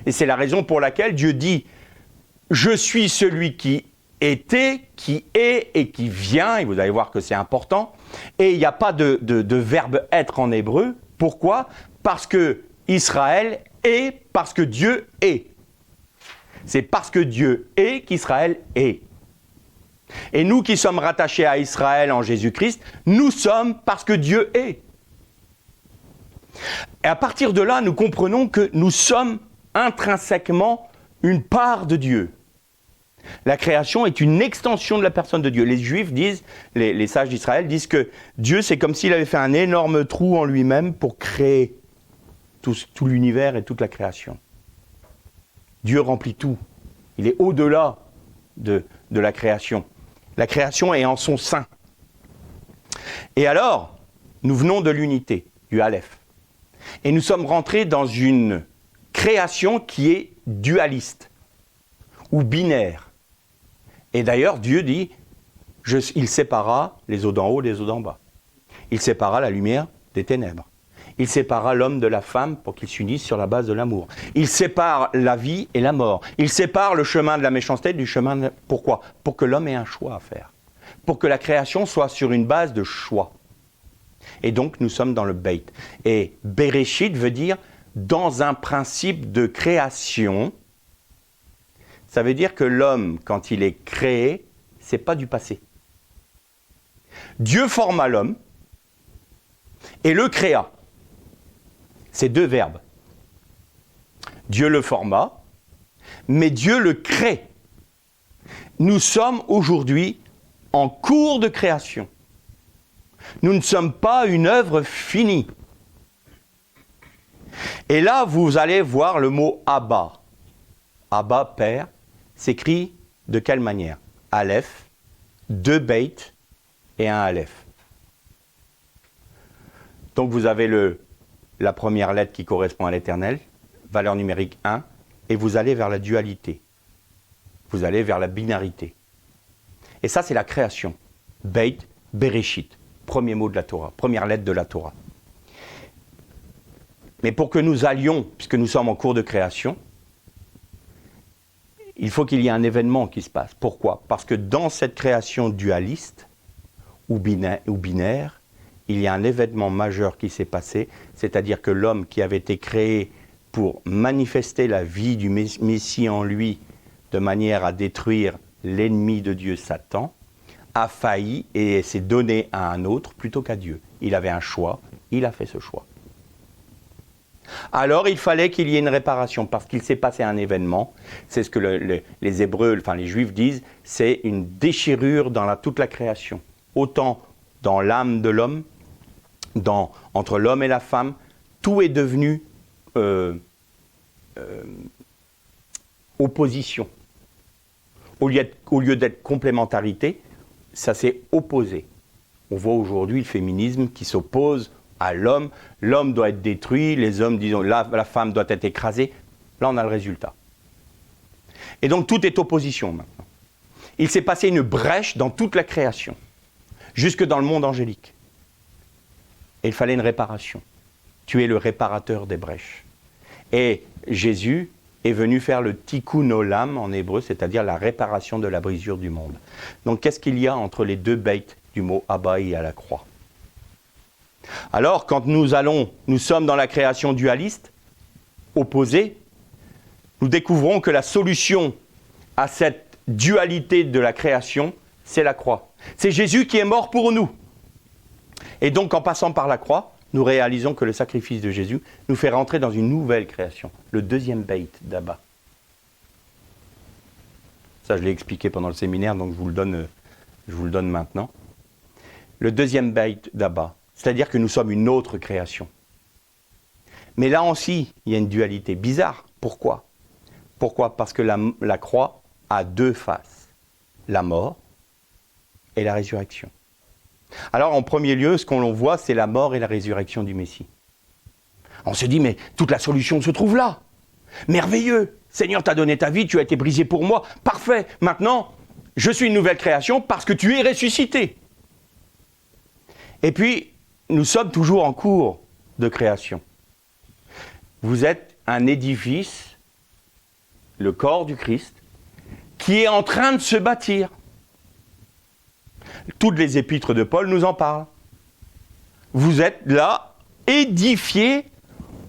Et c'est la raison pour laquelle Dieu dit « Je suis celui qui était, qui est et qui vient ». Et vous allez voir que c'est important. Et il n'y a pas de verbe « être » en hébreu. Pourquoi ? Parce que Israël est, parce que Dieu est. C'est parce que Dieu est qu'Israël est. Et nous qui sommes rattachés à Israël en Jésus-Christ, nous sommes parce que Dieu est. Et à partir de là, nous comprenons que nous sommes intrinsèquement une part de Dieu. La création est une extension de la personne de Dieu. Les Juifs disent, les sages d'Israël disent que Dieu, c'est comme s'il avait fait un énorme trou en lui-même pour créer tout l'univers et toute la création. Dieu remplit tout. Il est au-delà de la création. La création est en son sein. Et alors, nous venons de l'unité, du Aleph. Et nous sommes rentrés dans une création qui est dualiste ou binaire. Et d'ailleurs, Dieu dit, il sépara les eaux d'en haut des eaux d'en bas. Il sépara la lumière des ténèbres. Il sépara l'homme de la femme pour qu'ils s'unissent sur la base de l'amour. Il sépare la vie et la mort. Il sépare le chemin de la méchanceté du chemin de... Pourquoi ? Pour que l'homme ait un choix à faire. Pour que la création soit sur une base de choix. Et donc, nous sommes dans le Beit. Et Bereshit veut dire dans un principe de création. Ça veut dire que l'homme, quand il est créé, c'est pas du passé. Dieu forma l'homme et le créa. C'est deux verbes. Dieu le forma, mais Dieu le crée. Nous sommes aujourd'hui en cours de création. Nous ne sommes pas une œuvre finie. Et là, vous allez voir le mot Abba. Abba, Père, s'écrit de quelle manière? Aleph, deux Beit et un Aleph. Donc vous avez la première lettre qui correspond à l'éternel, valeur numérique 1, et vous allez vers la dualité. Vous allez vers la binarité. Et ça, c'est la création. Beit, Bereshit, premier mot de la Torah, première lettre de la Torah. Mais pour que nous allions, puisque nous sommes en cours de création, il faut qu'il y ait un événement qui se passe. Pourquoi? Parce que dans cette création dualiste ou binaire, il y a un événement majeur qui s'est passé, c'est-à-dire que l'homme qui avait été créé pour manifester la vie du Messie en lui, de manière à détruire l'ennemi de Dieu, Satan, a failli et s'est donné à un autre plutôt qu'à Dieu. Il avait un choix, il a fait ce choix. Alors il fallait qu'il y ait une réparation, parce qu'il s'est passé un événement, c'est ce que les Hébreux, enfin les Juifs disent, c'est une déchirure dans toute la création. Autant dans l'âme de l'homme, entre l'homme et la femme, tout est devenu opposition. Au lieu d'être complémentarité, ça s'est opposé. On voit aujourd'hui le féminisme qui s'oppose à l'homme. L'homme doit être détruit, les hommes disent la femme doit être écrasée. Là, on a le résultat. Et donc, tout est opposition maintenant. Il s'est passé une brèche dans toute la création, jusque dans le monde angélique. Et il fallait une réparation. Tu es le réparateur des brèches. Et Jésus est venu faire le tikkun olam en hébreu, c'est-à-dire la réparation de la brisure du monde. Donc, qu'est-ce qu'il y a entre les deux bêtes du mot Abba et à la croix? Alors, quand nous sommes dans la création dualiste, opposée, nous découvrons que la solution à cette dualité de la création, c'est la croix. C'est Jésus qui est mort pour nous. Et donc, en passant par la croix, nous réalisons que le sacrifice de Jésus nous fait rentrer dans une nouvelle création, le deuxième Beit d'Abba. Ça, je l'ai expliqué pendant le séminaire, donc je vous le donne maintenant. Le deuxième Beit d'Abba, c'est-à-dire que nous sommes une autre création. Mais là aussi, il y a une dualité bizarre. Pourquoi? Pourquoi? Parce que la croix a deux faces, la mort et la résurrection. Alors, en premier lieu, ce qu'on voit, c'est la mort et la résurrection du Messie. On se dit, mais toute la solution se trouve là. Merveilleux. Seigneur, t'as donné ta vie, tu as été brisé pour moi. Parfait. Maintenant, je suis une nouvelle création parce que tu es ressuscité. Et puis, nous sommes toujours en cours de création. Vous êtes un édifice, le corps du Christ, qui est en train de se bâtir. Toutes les épîtres de Paul nous en parlent. Vous êtes là, édifiés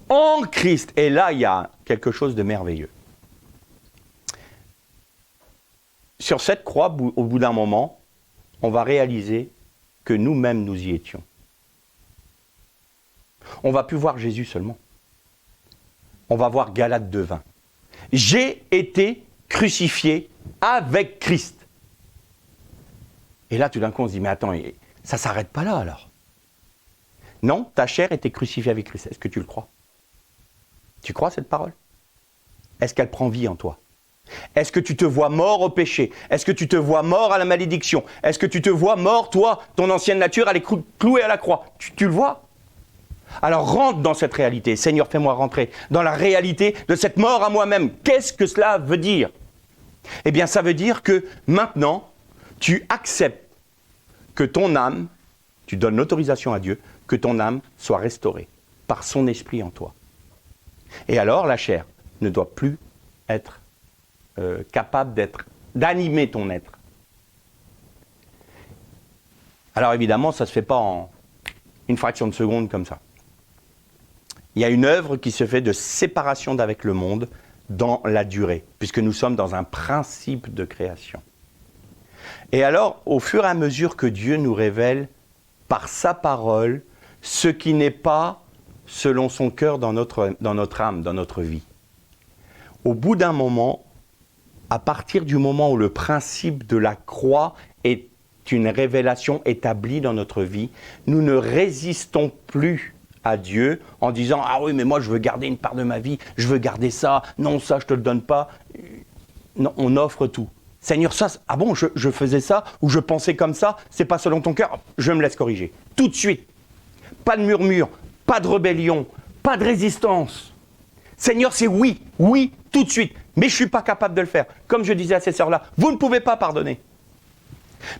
en Christ. Et là, il y a quelque chose de merveilleux. Sur cette croix, au bout d'un moment, on va réaliser que nous-mêmes, nous y étions. On ne va plus voir Jésus seulement. On va voir Galates 2:20. J'ai été crucifié avec Christ. Et là, tout d'un coup, on se dit, mais attends, ça ne s'arrête pas là alors. Non, ta chair était crucifiée avec Christ. Est-ce que tu le crois? Tu crois cette parole? Est-ce qu'elle prend vie en toi? Est-ce que tu te vois mort au péché? Est-ce que tu te vois mort à la malédiction? Est-ce que tu te vois mort, toi, ton ancienne nature, elle est clouée à la croix? Tu le vois? Alors rentre dans cette réalité. Seigneur, fais-moi rentrer dans la réalité de cette mort à moi-même. Qu'est-ce que cela veut dire? Eh bien, ça veut dire que maintenant, tu acceptes que ton âme, tu donnes l'autorisation à Dieu, que ton âme soit restaurée par son esprit en toi. Et alors, la chair ne doit plus être capable d'animer ton être. Alors évidemment, ça ne se fait pas en une fraction de seconde comme ça. Il y a une œuvre qui se fait de séparation d'avec le monde dans la durée, puisque nous sommes dans un principe de création. Et alors, au fur et à mesure que Dieu nous révèle par sa parole ce qui n'est pas selon son cœur dans notre âme, dans notre vie, au bout d'un moment, à partir du moment où le principe de la croix est une révélation établie dans notre vie, nous ne résistons plus à Dieu en disant « Ah oui, mais moi je veux garder une part de ma vie, je veux garder ça, non, ça je te le donne pas. » Non, on offre tout. Seigneur, ça, ah bon, je faisais ça, ou je pensais comme ça, c'est pas selon ton cœur, je me laisse corriger. Tout de suite. Pas de murmure, pas de rébellion, pas de résistance. Seigneur, c'est oui, oui, tout de suite. Mais je ne suis pas capable de le faire. Comme je disais à ces sœurs-là, vous ne pouvez pas pardonner.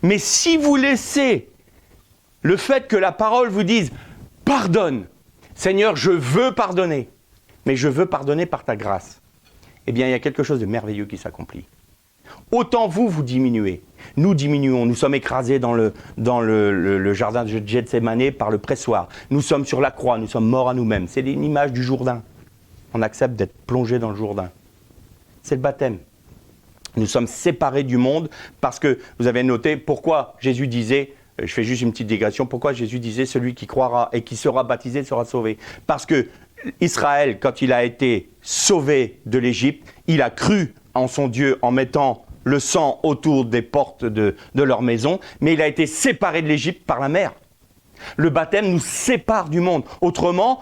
Mais si vous laissez le fait que la parole vous dise « Pardonne, Seigneur, je veux pardonner, mais je veux pardonner par ta grâce », eh bien, il y a quelque chose de merveilleux qui s'accomplit. Autant vous diminuez, nous diminuons, nous sommes écrasés dans le jardin de Gethsémani par le pressoir. Nous sommes sur la croix, nous sommes morts à nous-mêmes. C'est une image du Jourdain. On accepte d'être plongé dans le Jourdain. C'est le baptême. Nous sommes séparés du monde parce que, vous avez noté, pourquoi Jésus disait, je fais juste une petite digression, pourquoi Jésus disait « Celui qui croira et qui sera baptisé sera sauvé ». Parce que Israël, quand il a été sauvé de l'Égypte, il a cru en son Dieu en mettant le sang autour des portes de leur maison, mais il a été séparé de l'Égypte par la mer. Le baptême nous sépare du monde. Autrement,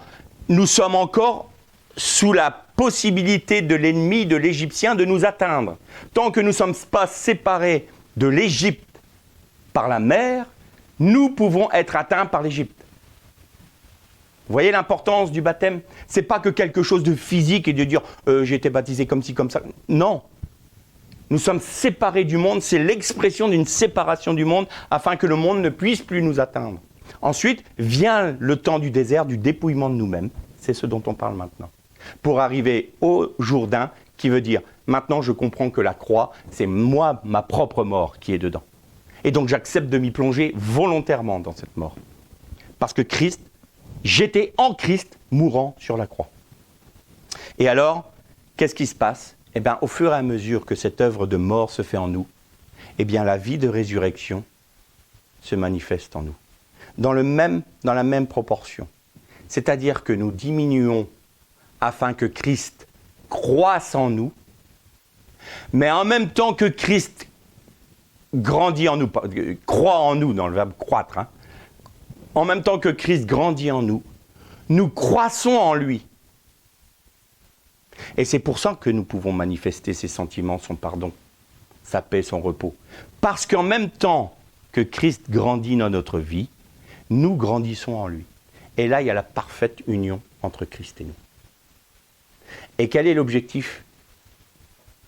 nous sommes encore sous la possibilité de l'ennemi, de l'Égyptien, de nous atteindre. Tant que nous ne sommes pas séparés de l'Égypte par la mer, nous pouvons être atteints par l'Égypte. Vous voyez l'importance du baptême ? Ce n'est pas que quelque chose de physique et de dire j'ai été baptisé comme ci, comme ça. Non. Nous sommes séparés du monde, c'est l'expression d'une séparation du monde afin que le monde ne puisse plus nous atteindre. Ensuite, vient le temps du désert, du dépouillement de nous-mêmes. C'est ce dont on parle maintenant. Pour arriver au Jourdain, qui veut dire, maintenant je comprends que la croix, c'est moi, ma propre mort qui est dedans. Et donc j'accepte de m'y plonger volontairement dans cette mort. Parce que Christ, j'étais en Christ mourant sur la croix. Et alors, qu'est-ce qui se passe ? Eh bien, au fur et à mesure que cette œuvre de mort se fait en nous, eh bien, la vie de résurrection se manifeste en nous. Dans la même proportion. C'est-à-dire que nous diminuons afin que Christ croisse en nous, mais en même temps que Christ grandit en nous, croît en nous, dans le verbe croître, en même temps que Christ grandit en nous, nous croissons en lui. Et c'est pour ça que nous pouvons manifester ses sentiments, son pardon, sa paix, son repos. Parce qu'en même temps que Christ grandit dans notre vie, nous grandissons en lui. Et là, il y a la parfaite union entre Christ et nous. Et quel est l'objectif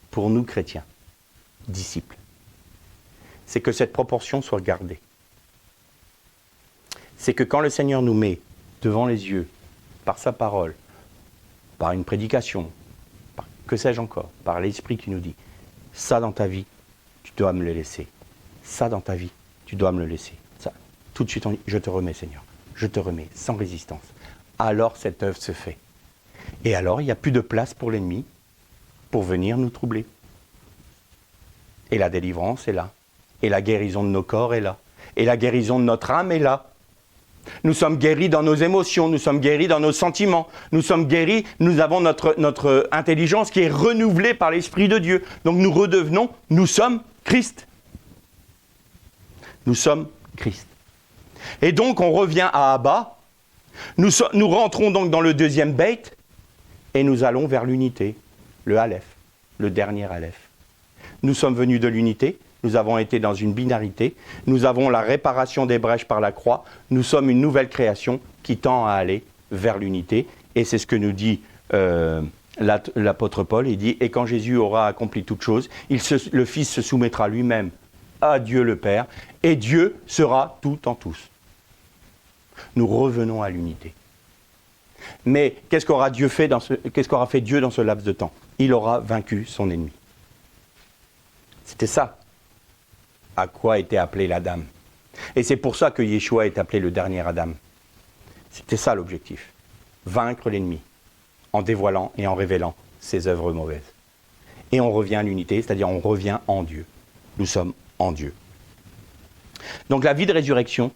pour nous chrétiens, disciples ? C'est que cette proportion soit gardée. C'est que quand le Seigneur nous met devant les yeux, par sa parole, par une prédication, par que sais-je encore, par l'Esprit qui nous dit « ça dans ta vie, tu dois me le laisser. Ça dans ta vie, tu dois me le laisser. » Ça, tout de suite, on dit « je te remets Seigneur, je te remets, sans résistance. » Alors cette œuvre se fait. Et alors, il n'y a plus de place pour l'ennemi pour venir nous troubler. Et la délivrance est là. Et la guérison de nos corps est là. Et la guérison de notre âme est là. Nous sommes guéris dans nos émotions, nous sommes guéris dans nos sentiments, nous sommes guéris, nous avons notre intelligence qui est renouvelée par l'Esprit de Dieu. Donc nous redevenons, nous sommes Christ. Nous sommes Christ. Et donc on revient à Abba, nous rentrons donc dans le deuxième beit, et nous allons vers l'unité, le Aleph, le dernier Aleph. Nous sommes venus de l'unité, nous avons été dans une binarité, nous avons la réparation des brèches par la croix, nous sommes une nouvelle création qui tend à aller vers l'unité, et c'est ce que nous dit l'apôtre Paul, il dit « Et quand Jésus aura accompli toutes choses, le Fils se soumettra lui-même à Dieu le Père, et Dieu sera tout en tous. » Nous revenons à l'unité. Mais qu'est-ce qu'aura fait Dieu dans ce laps de temps ? Il aura vaincu son ennemi. C'était ça à quoi était appelé l'Adam. Et c'est pour ça que Yeshua est appelé le dernier Adam. C'était ça l'objectif. vaincre l'ennemi en dévoilant et en révélant ses œuvres mauvaises. Et on revient à l'unité, c'est-à-dire on revient en Dieu. Nous sommes en Dieu. Donc la vie de résurrection,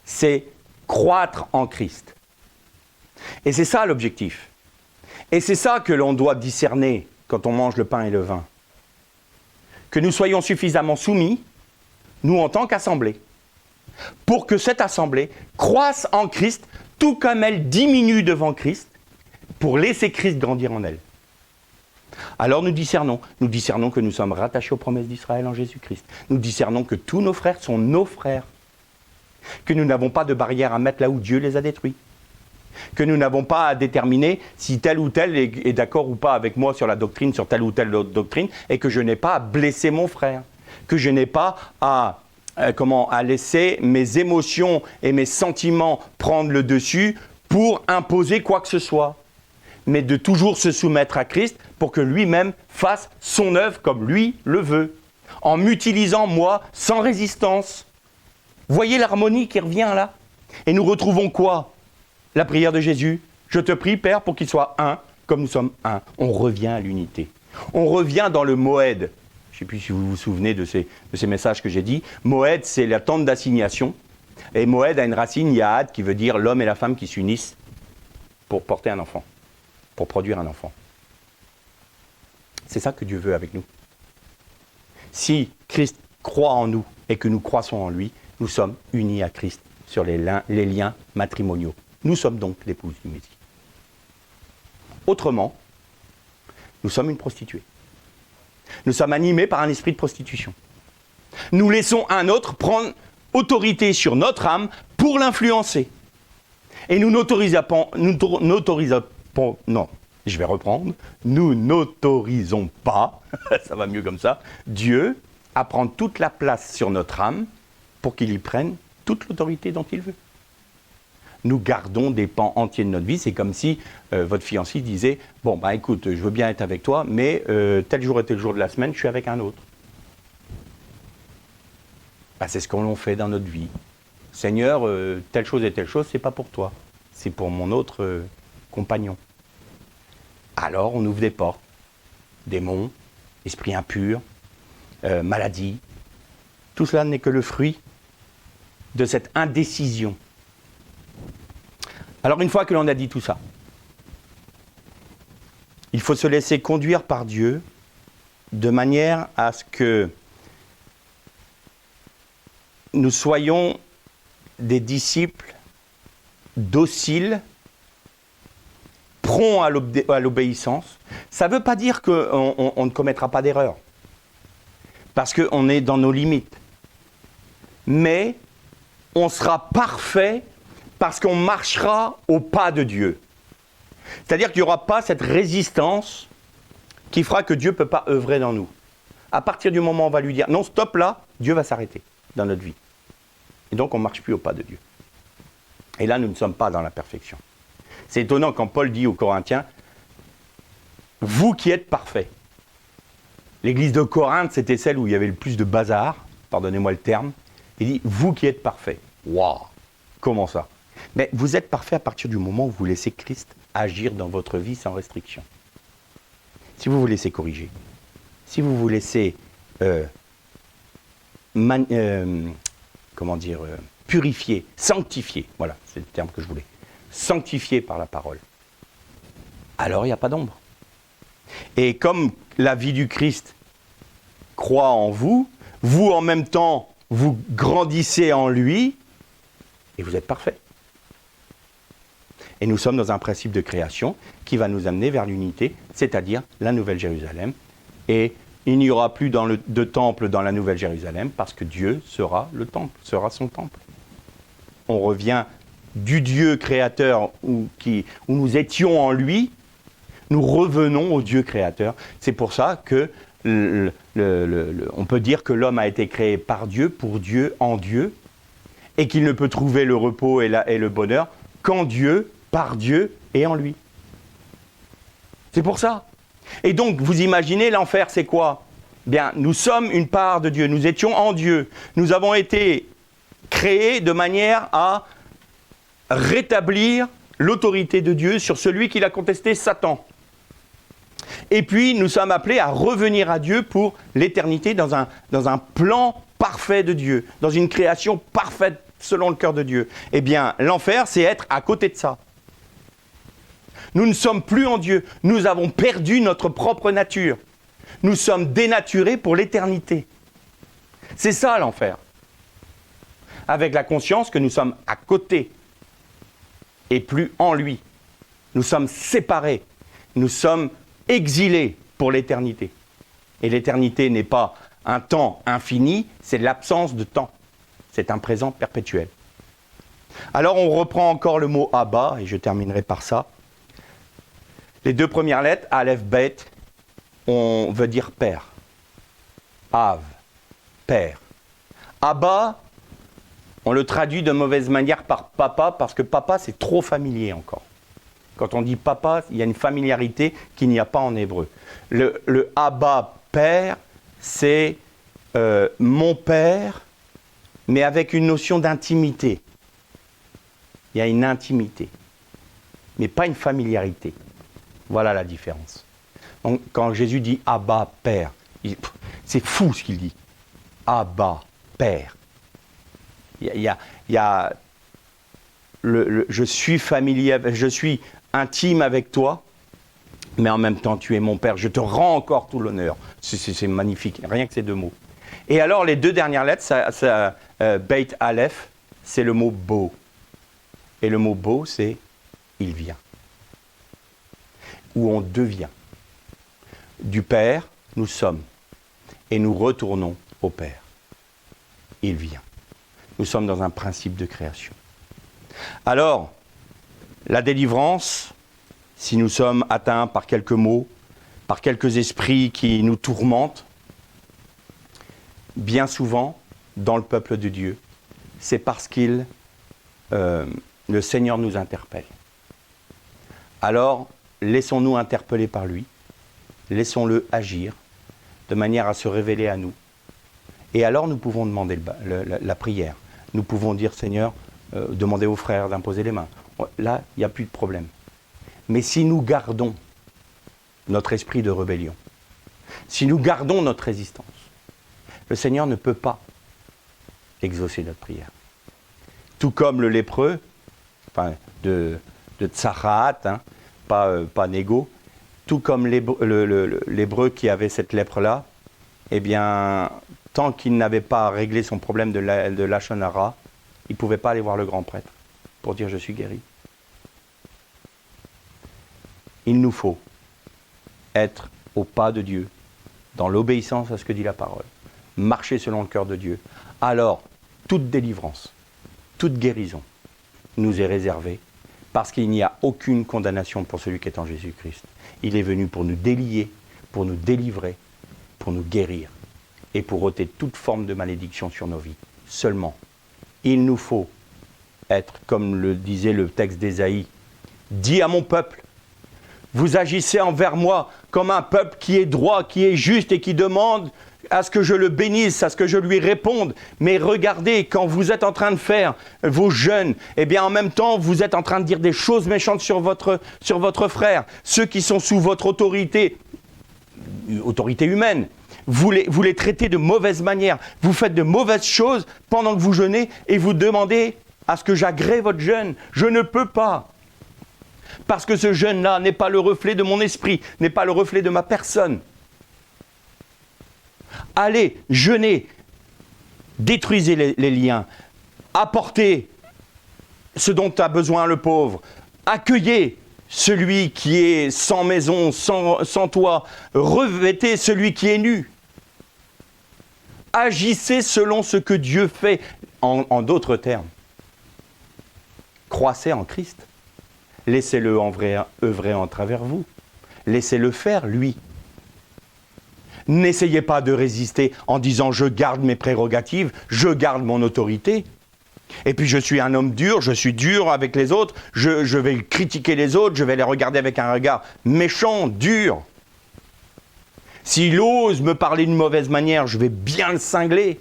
c'est croître en Christ. Et c'est ça l'objectif. Et c'est ça que l'on doit discerner quand on mange le pain et le vin. Que nous soyons suffisamment soumis, nous en tant qu'assemblée, pour que cette assemblée croisse en Christ, tout comme elle diminue devant Christ, pour laisser Christ grandir en elle. Alors nous discernons que nous sommes rattachés aux promesses d'Israël en Jésus-Christ. Nous discernons que tous nos frères sont nos frères, que nous n'avons pas de barrière à mettre là où Dieu les a détruits, que nous n'avons pas à déterminer si tel ou tel est d'accord ou pas avec moi sur la doctrine, sur telle ou telle autre doctrine, et que je n'ai pas à blesser mon frère, que je n'ai pas à laisser mes émotions et mes sentiments prendre le dessus pour imposer quoi que ce soit, mais de toujours se soumettre à Christ pour que lui-même fasse son œuvre comme lui le veut, en m'utilisant moi sans résistance. Voyez l'harmonie qui revient là. Et nous retrouvons quoi ? La prière de Jésus. Je te prie, Père, pour qu'il soit un, comme nous sommes un. On revient à l'unité. On revient dans le Moed. Je ne sais plus si vous vous souvenez de ces messages que j'ai dit. Moed, c'est la tente d'assignation. Et Moed a une racine, Yaad, qui veut dire l'homme et la femme qui s'unissent pour porter un enfant, pour produire un enfant. C'est ça que Dieu veut avec nous. Si Christ croit en nous et que nous croissons en lui, nous sommes unis à Christ sur les liens matrimoniaux. Nous sommes donc l'épouse du Messie. Autrement, nous sommes une prostituée. Nous sommes animés par un esprit de prostitution. Nous laissons un autre prendre autorité sur notre âme pour l'influencer. Et nous n'autorisons pas, ça va mieux comme ça, Dieu à prendre toute la place sur notre âme pour qu'il y prenne toute l'autorité dont il veut. Nous gardons des pans entiers de notre vie. C'est comme si votre fiancé disait « Bon, bah écoute, je veux bien être avec toi, mais tel jour et tel jour de la semaine, je suis avec un autre. » Bah, c'est ce qu'on fait dans notre vie. Seigneur, telle chose et telle chose, c'est pas pour toi. C'est pour mon autre compagnon. Alors, on ouvre des portes. Démons, esprits impurs, maladies. Tout cela n'est que le fruit de cette indécision. Alors une fois que l'on a dit tout ça, il faut se laisser conduire par Dieu de manière à ce que nous soyons des disciples dociles, prompts à l'obéissance. Ça ne veut pas dire qu'on ne commettra pas d'erreur, parce qu'on est dans nos limites. Mais on sera parfait parce qu'on marchera au pas de Dieu. C'est-à-dire qu'il n'y aura pas cette résistance qui fera que Dieu ne peut pas œuvrer dans nous. À partir du moment où on va lui dire « Non, stop là », Dieu va s'arrêter dans notre vie. Et donc on ne marche plus au pas de Dieu. Et là, nous ne sommes pas dans la perfection. C'est étonnant quand Paul dit aux Corinthiens « Vous qui êtes parfaits ». L'église de Corinthe, c'était celle où il y avait le plus de bazar, pardonnez-moi le terme. Il dit « Vous qui êtes parfaits ». Waouh! Comment ça? Mais vous êtes parfait à partir du moment où vous laissez Christ agir dans votre vie sans restriction. Si vous vous laissez corriger, si vous vous laissez purifier, sanctifier, voilà, c'est le terme que je voulais, sanctifier par la parole, alors il n'y a pas d'ombre. Et comme la vie du Christ croît en vous, vous en même temps, vous grandissez en lui, et vous êtes parfait. Et nous sommes dans un principe de création qui va nous amener vers l'unité, c'est-à-dire la Nouvelle Jérusalem. Et il n'y aura plus de temple dans la Nouvelle Jérusalem parce que Dieu sera le temple, sera son temple. On revient du Dieu créateur où nous étions en lui, nous revenons au Dieu créateur. C'est pour ça que on peut dire que l'homme a été créé par Dieu, pour Dieu, en Dieu, et qu'il ne peut trouver le repos et le bonheur qu'en Dieu, par Dieu et en lui. C'est pour ça. Et donc, vous imaginez, l'enfer, c'est quoi? Bien, nous sommes une part de Dieu, nous étions en Dieu. Nous avons été créés de manière à rétablir l'autorité de Dieu sur celui qui l'a contesté, Satan. Et puis, nous sommes appelés à revenir à Dieu pour l'éternité dans un plan parfait de Dieu, dans une création parfaite selon le cœur de Dieu. Eh bien, l'enfer, c'est être à côté de ça. Nous ne sommes plus en Dieu. Nous avons perdu notre propre nature. Nous sommes dénaturés pour l'éternité. C'est ça l'enfer. Avec la conscience que nous sommes à côté et plus en lui. Nous sommes séparés. Nous sommes exilés pour l'éternité. Et l'éternité n'est pas un temps infini, c'est l'absence de temps. C'est un présent perpétuel. Alors on reprend encore le mot Abba, et je terminerai par ça. Les deux premières lettres, Aleph, Bet, on veut dire père. Av, père. Abba, on le traduit de mauvaise manière par papa, parce que papa, c'est trop familier encore. Quand on dit papa, il y a une familiarité qu'il n'y a pas en hébreu. Le Abba, père, c'est mon père, mais avec une notion d'intimité. Il y a une intimité, mais pas une familiarité. Voilà la différence. Donc, quand Jésus dit « Abba, Père », c'est fou ce qu'il dit. « Abba, Père ». Il y a je suis familier, je suis intime avec toi, mais en même temps, tu es mon Père. Je te rends encore tout l'honneur. C'est magnifique, rien que ces deux mots. Et alors, les deux dernières lettres, Beit Aleph, c'est le mot « beau ». Et le mot « beau », c'est « il vient ». Où on devient. Du Père, nous sommes. Et nous retournons au Père. Il vient. Nous sommes dans un principe de création. Alors, la délivrance, si nous sommes atteints par quelques maux, par quelques esprits qui nous tourmentent, bien souvent, dans le peuple de Dieu, c'est parce le Seigneur nous interpelle. Alors, laissons-nous interpeller par lui, laissons-le agir, de manière à se révéler à nous. Et alors, nous pouvons demander la prière. Nous pouvons dire, Seigneur, demander aux frères d'imposer les mains. Là, il n'y a plus de problème. Mais si nous gardons notre esprit de rébellion, si nous gardons notre résistance, le Seigneur ne peut pas exaucer notre prière. Tout comme le lépreux, enfin, de Tsarat, hein, pas Négo, tout comme l'hébreu qui avait cette lèpre-là, eh bien, tant qu'il n'avait pas réglé son problème de Lachon Hara, il ne pouvait pas aller voir le grand prêtre pour dire « je suis guéri ». Il nous faut être au pas de Dieu, dans l'obéissance à ce que dit la parole, marcher selon le cœur de Dieu. Alors, toute délivrance, toute guérison nous est réservée parce qu'il n'y a aucune condamnation pour celui qui est en Jésus-Christ. Il est venu pour nous délier, pour nous délivrer, pour nous guérir et pour ôter toute forme de malédiction sur nos vies. Seulement, il nous faut être, comme le disait le texte d'Ésaïe, « Dis à mon peuple, vous agissez envers moi comme un peuple qui est droit, qui est juste et qui demande à ce que je le bénisse, à ce que je lui réponde. Mais regardez, quand vous êtes en train de faire vos jeûnes, eh bien en même temps, vous êtes en train de dire des choses méchantes sur votre frère. Ceux qui sont sous votre autorité humaine, vous les traitez de mauvaise manière. Vous faites de mauvaises choses pendant que vous jeûnez et vous demandez à ce que j'agrée votre jeûne. Je ne peux pas. Parce que ce jeûne-là n'est pas le reflet de mon esprit, n'est pas le reflet de ma personne. Allez, jeûnez, détruisez les liens, apportez ce dont a besoin le pauvre, accueillez celui qui est sans maison, sans toit, revêtez celui qui est nu. Agissez selon ce que Dieu fait, en d'autres termes. Croissez en Christ. Laissez-le œuvrer en travers vous. Laissez-le faire, lui. N'essayez pas de résister en disant « je garde mes prérogatives, je garde mon autorité ». Et puis je suis un homme dur, je suis dur avec les autres, je vais critiquer les autres, je vais les regarder avec un regard méchant, dur. S'il ose me parler d'une mauvaise manière, je vais bien le cingler.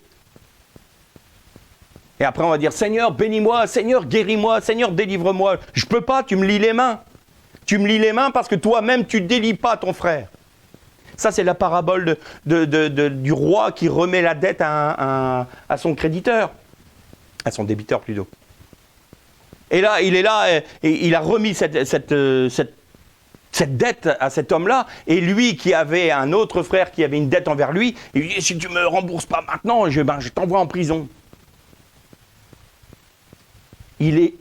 Et après, on va dire, Seigneur, bénis-moi, Seigneur, guéris-moi, Seigneur, délivre-moi. Je peux pas, tu me lis les mains. Tu me lis les mains parce que toi-même, tu ne délies pas ton frère. Ça, c'est la parabole du roi qui remet la dette à son créditeur. À son débiteur, plutôt. Et là, il est là, et il a remis cette dette à cet homme-là, et lui qui avait un autre frère qui avait une dette envers lui, il lui dit, si tu ne me rembourses pas maintenant, je t'envoie en prison.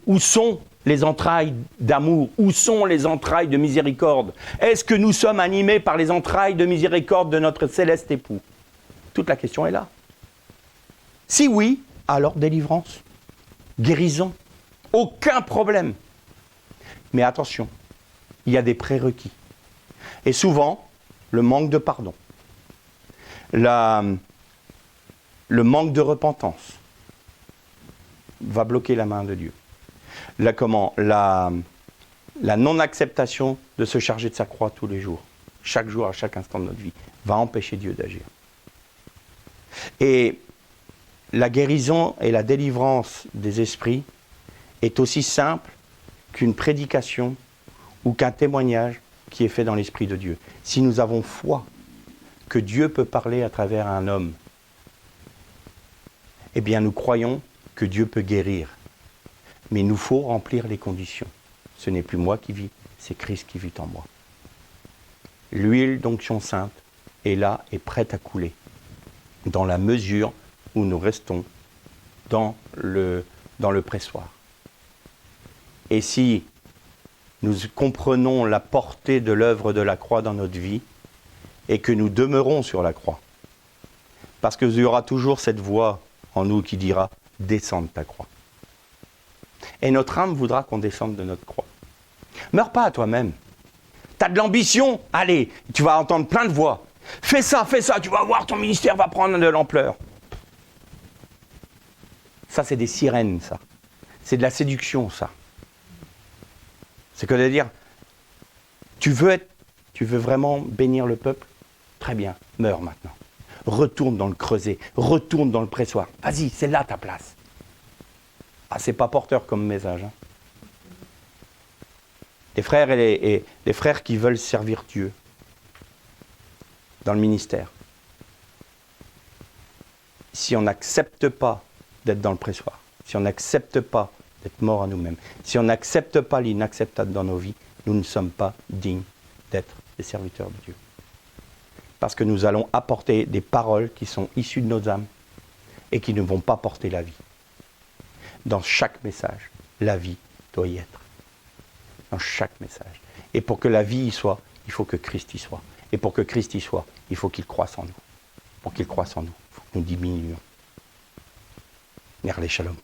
Où sont les entrailles d'amour? Où sont les entrailles de miséricorde? Est-ce que nous sommes animés par les entrailles de miséricorde de notre céleste époux? Toute la question est là. Si oui, alors délivrance, guérison, aucun problème. Mais attention, il y a des prérequis. Et souvent, le manque de pardon, le manque de repentance va bloquer la main de Dieu. La non-acceptation de se charger de sa croix tous les jours, chaque jour, à chaque instant de notre vie, va empêcher Dieu d'agir. Et la guérison et la délivrance des esprits est aussi simple qu'une prédication ou qu'un témoignage qui est fait dans l'Esprit de Dieu. Si nous avons foi que Dieu peut parler à travers un homme, eh bien nous croyons que Dieu peut guérir. Mais il nous faut remplir les conditions. Ce n'est plus moi qui vis, c'est Christ qui vit en moi. L'huile d'onction sainte est là et prête à couler, dans la mesure où nous restons dans le pressoir. Et si nous comprenons la portée de l'œuvre de la croix dans notre vie, et que nous demeurons sur la croix, parce qu'il y aura toujours cette voix en nous qui dira « descends de ta croix ». Et notre âme voudra qu'on descende de notre croix. Meurs pas à toi-même. Tu as de l'ambition? Allez, tu vas entendre plein de voix. Fais ça, tu vas voir, ton ministère va prendre de l'ampleur. Ça, c'est des sirènes, ça. C'est de la séduction, ça. C'est que de dire, tu veux vraiment bénir le peuple? Très bien, meurs maintenant. Retourne dans le creuset, retourne dans le pressoir. Vas-y, c'est là ta place. Ah, c'est pas porteur comme message. Hein. Les frères et les frères qui veulent servir Dieu dans le ministère. Si on n'accepte pas d'être dans le pressoir, si on n'accepte pas d'être mort à nous-mêmes, si on n'accepte pas l'inacceptable dans nos vies, nous ne sommes pas dignes d'être des serviteurs de Dieu. Parce que nous allons apporter des paroles qui sont issues de nos âmes et qui ne vont pas porter la vie. Dans chaque message, la vie doit y être. Dans chaque message. Et pour que la vie y soit, il faut que Christ y soit. Et pour que Christ y soit, il faut qu'il croisse en nous. Pour qu'il croisse en nous, il faut que nous diminuions. Merlé Shalom.